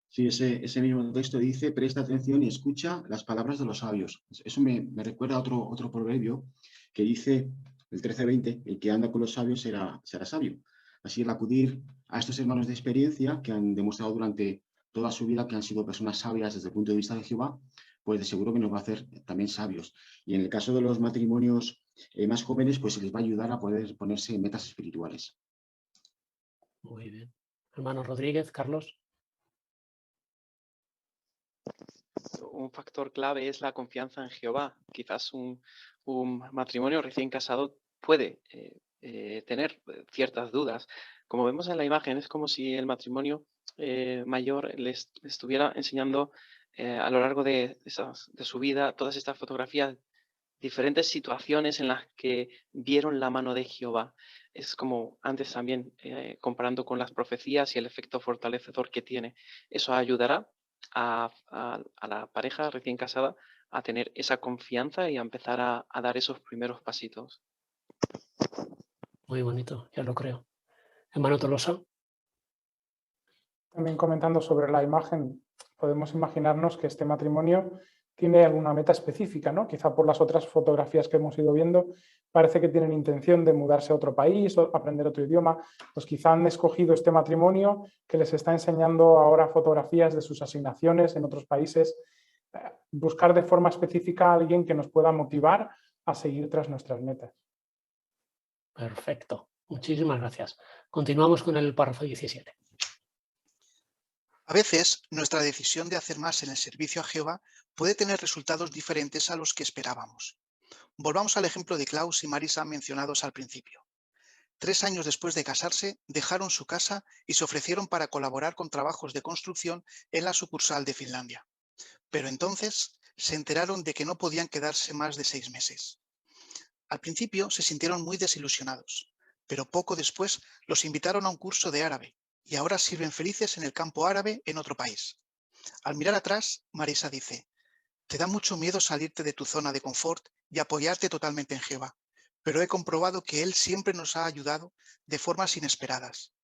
Sí, ese mismo texto dice: presta atención y escucha las palabras de los sabios. Eso me recuerda a otro proverbio que dice, el 13:20, el que anda con los sabios será sabio. Así, el acudir a estos hermanos de experiencia que han demostrado durante toda su vida que han sido personas sabias desde el punto de vista de Jehová, pues de seguro que nos va a hacer también sabios. Y en el caso de los matrimonios más jóvenes, pues se les va a ayudar a poder ponerse metas espirituales. Muy bien. Hermano Rodríguez, Carlos. un factor clave es la confianza en Jehová. Quizás un matrimonio recién casado puede tener ciertas dudas. Como vemos en la imagen, es como si el matrimonio mayor les estuviera enseñando a lo largo de su vida todas estas fotografías, diferentes situaciones en las que vieron la mano de Jehová. Es como antes también comparando con las profecías y el efecto fortalecedor que tiene. Eso ayudará a la pareja recién casada a tener esa confianza y a empezar a dar esos primeros pasitos. Muy bonito, ya lo creo. Hermano Tolosa. También comentando sobre la imagen, podemos imaginarnos que este matrimonio tiene alguna meta específica, ¿no? Quizá por las otras fotografías que hemos ido viendo, parece que tienen intención de mudarse a otro país o aprender otro idioma. Pues quizá han escogido este matrimonio que les está enseñando ahora fotografías de sus asignaciones en otros países. Buscar de forma específica a alguien que nos pueda motivar a seguir tras nuestras metas. Perfecto. Muchísimas gracias. Continuamos con el párrafo 17. A veces, nuestra decisión de hacer más en el servicio a Jehová puede tener resultados diferentes a los que esperábamos. Volvamos al ejemplo de Klaus y Marisa mencionados al principio. 3 años después de casarse, dejaron su casa y se ofrecieron para colaborar con trabajos de construcción en la sucursal de Finlandia. Pero entonces se enteraron de que no podían quedarse más de 6 meses. Al principio se sintieron muy desilusionados, pero poco después los invitaron a un curso de árabe y ahora sirven felices en el campo árabe en otro país. Al mirar atrás, Marisa dice: te da mucho miedo salirte de tu zona de confort y apoyarte totalmente en Jehová, pero he comprobado que Él siempre nos ha ayudado de formas inesperadas.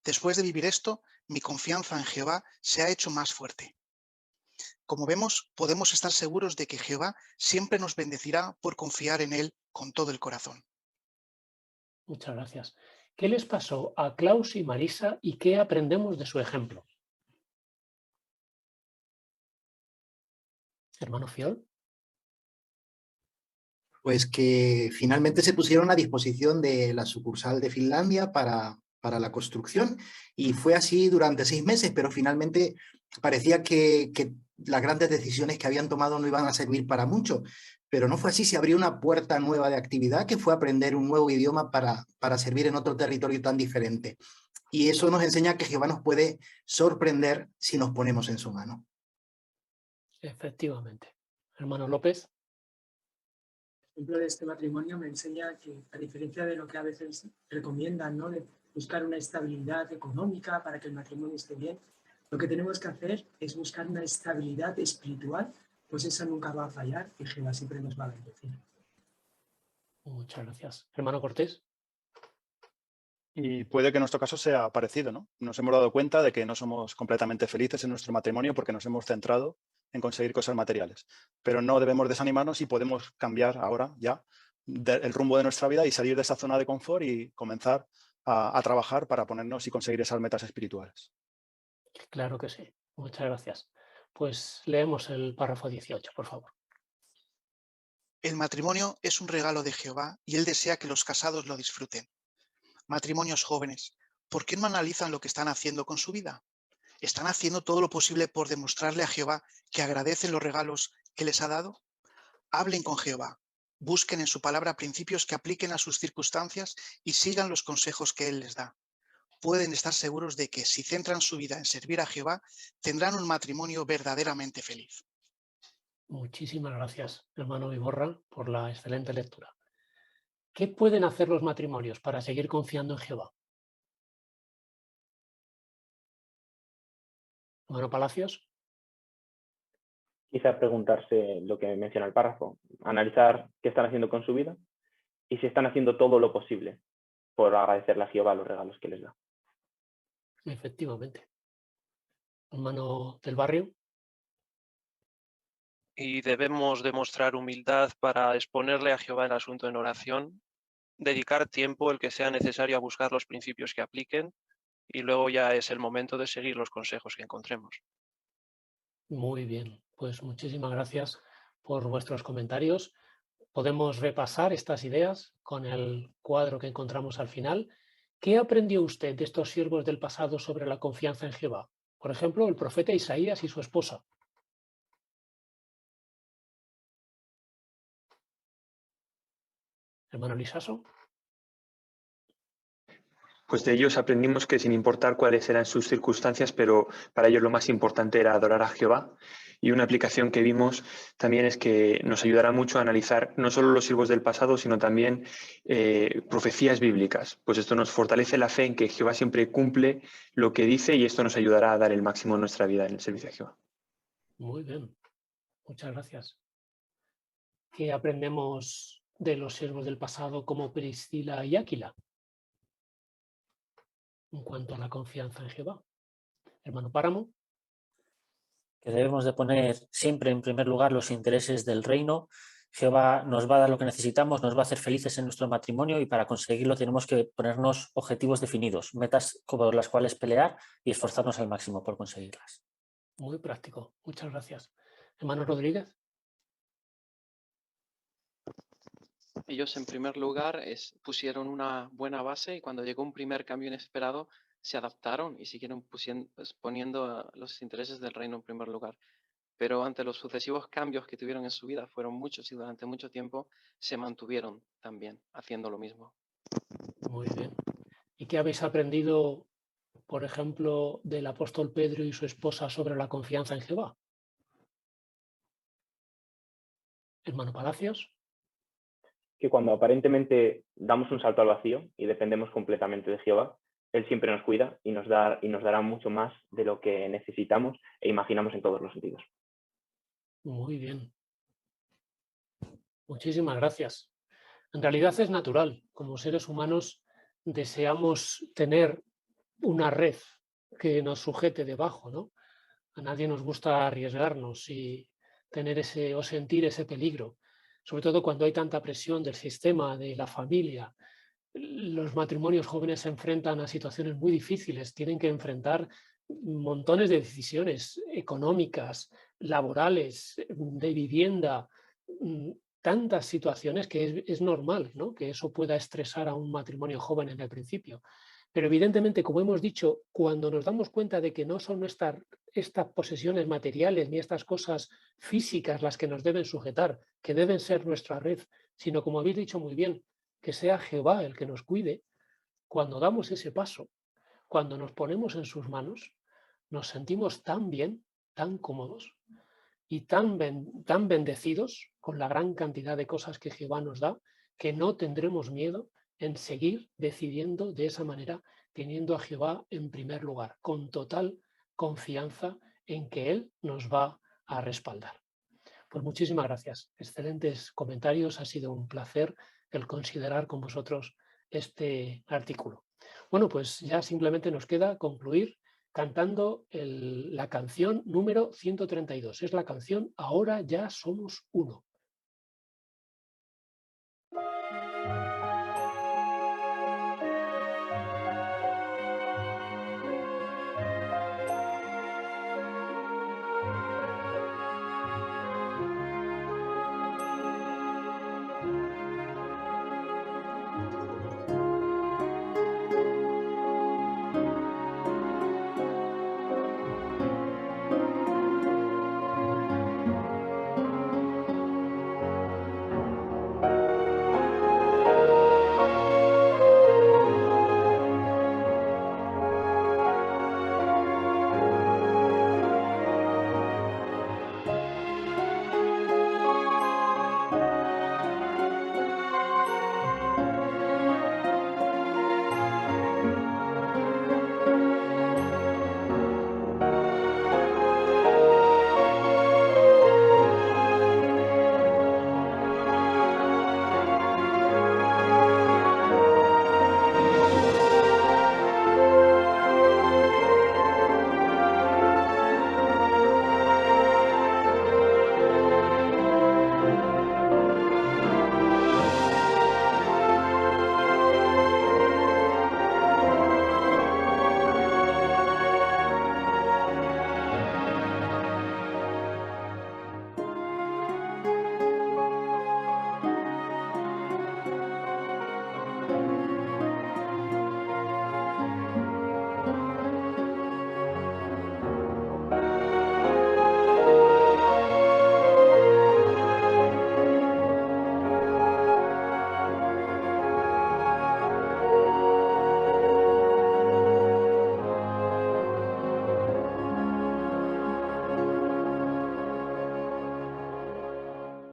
Después de vivir esto, mi confianza en Jehová se ha hecho más fuerte. Como vemos, podemos estar seguros de que Jehová siempre nos bendecirá por confiar en Él con todo el corazón. Muchas gracias. ¿Qué les pasó a Klaus y Marisa y qué aprendemos de su ejemplo? Hermano Fiol. Pues que finalmente se pusieron a disposición de la sucursal de Finlandia para la construcción y fue así durante 6 meses, pero finalmente parecía que las grandes decisiones que habían tomado no iban a servir para mucho, pero no fue así. Se abrió una puerta nueva de actividad que fue aprender un nuevo idioma para servir en otro territorio tan diferente. Y eso nos enseña que Jehová nos puede sorprender si nos ponemos en su mano. Efectivamente. Hermano López. El ejemplo de este matrimonio me enseña que, a diferencia de lo que a veces recomiendan, ¿no?, de buscar una estabilidad económica para que el matrimonio esté bien, lo que tenemos que hacer es buscar una estabilidad espiritual, pues esa nunca va a fallar y Jehová siempre nos va a bendecir. Muchas gracias. Hermano Cortés. Y puede que nuestro caso sea parecido, ¿no? Nos hemos dado cuenta de que no somos completamente felices en nuestro matrimonio porque nos hemos centrado en conseguir cosas materiales. Pero no debemos desanimarnos y podemos cambiar ahora ya el rumbo de nuestra vida y salir de esa zona de confort y comenzar a trabajar para ponernos y conseguir esas metas espirituales. Claro que sí. Muchas gracias. Pues leemos el párrafo 18, por favor. El matrimonio es un regalo de Jehová y Él desea que los casados lo disfruten. Matrimonios jóvenes, ¿por qué no analizan lo que están haciendo con su vida? ¿Están haciendo todo lo posible por demostrarle a Jehová que agradecen los regalos que les ha dado? Hablen con Jehová, busquen en su palabra principios que apliquen a sus circunstancias y sigan los consejos que Él les da. Pueden estar seguros de que si centran su vida en servir a Jehová, tendrán un matrimonio verdaderamente feliz. Muchísimas gracias, hermano Iborra, por la excelente lectura. ¿Qué pueden hacer los matrimonios para seguir confiando en Jehová? Hermano Palacios. Quizá preguntarse lo que menciona el párrafo, analizar qué están haciendo con su vida y si están haciendo todo lo posible por agradecerle a Jehová los regalos que les da. Efectivamente. Hermano del barrio. Y debemos demostrar humildad para exponerle a Jehová el asunto en oración, dedicar tiempo el que sea necesario a buscar los principios que apliquen y luego ya es el momento de seguir los consejos que encontremos. Muy bien, pues muchísimas gracias por vuestros comentarios. Podemos repasar estas ideas con el cuadro que encontramos al final. ¿Qué aprendió usted de estos siervos del pasado sobre la confianza en Jehová? Por ejemplo, el profeta Isaías y su esposa. Hermano Lisaso. Pues de ellos aprendimos que sin importar cuáles eran sus circunstancias, pero para ellos lo más importante era adorar a Jehová. Y una aplicación que vimos también es que nos ayudará mucho a analizar no solo los siervos del pasado, sino también profecías bíblicas. Pues esto nos fortalece la fe en que Jehová siempre cumple lo que dice y esto nos ayudará a dar el máximo en nuestra vida en el servicio a Jehová. Muy bien, muchas gracias. ¿Qué aprendemos de los siervos del pasado como Priscila y Áquila en cuanto a la confianza en Jehová? Hermano Páramo. Que debemos de poner siempre en primer lugar los intereses del reino. Jehová nos va a dar lo que necesitamos, nos va a hacer felices en nuestro matrimonio y para conseguirlo tenemos que ponernos objetivos definidos, metas por las cuales pelear y esforzarnos al máximo por conseguirlas. Muy práctico, muchas gracias. Hermano Rodríguez. Ellos en primer lugar pusieron una buena base y cuando llegó un primer cambio inesperado se adaptaron y siguieron poniendo los intereses del reino en primer lugar. Pero ante los sucesivos cambios que tuvieron en su vida, fueron muchos y durante mucho tiempo se mantuvieron también haciendo lo mismo. Muy bien. ¿Y qué habéis aprendido, por ejemplo, del apóstol Pedro y su esposa sobre la confianza en Jehová? Hermano Palacios. Que cuando aparentemente damos un salto al vacío y dependemos completamente de Jehová, Él siempre nos cuida y nos dará mucho más de lo que necesitamos e imaginamos en todos los sentidos. Muy bien. Muchísimas gracias. En realidad es natural. Como seres humanos deseamos tener una red que nos sujete debajo, ¿no? A nadie nos gusta arriesgarnos y tener o sentir ese peligro. Sobre todo cuando hay tanta presión del sistema, de la familia. Los matrimonios jóvenes se enfrentan a situaciones muy difíciles, tienen que enfrentar montones de decisiones económicas, laborales, de vivienda, tantas situaciones que es normal, ¿no?, que eso pueda estresar a un matrimonio joven en el principio. Pero evidentemente, como hemos dicho, cuando nos damos cuenta de que no son estas posesiones materiales ni estas cosas físicas las que nos deben sujetar, que deben ser nuestra red, sino, como habéis dicho muy bien, que sea Jehová el que nos cuide, cuando damos ese paso, cuando nos ponemos en sus manos, nos sentimos tan bien, tan cómodos y tan bendecidos con la gran cantidad de cosas que Jehová nos da, que no tendremos miedo en seguir decidiendo de esa manera, teniendo a Jehová en primer lugar, con total confianza en que Él nos va a respaldar. Pues muchísimas gracias. Excelentes comentarios. Ha sido un placer el considerar con vosotros este artículo. Bueno, pues ya simplemente nos queda concluir cantando la canción número 132. Es la canción Ahora ya somos uno.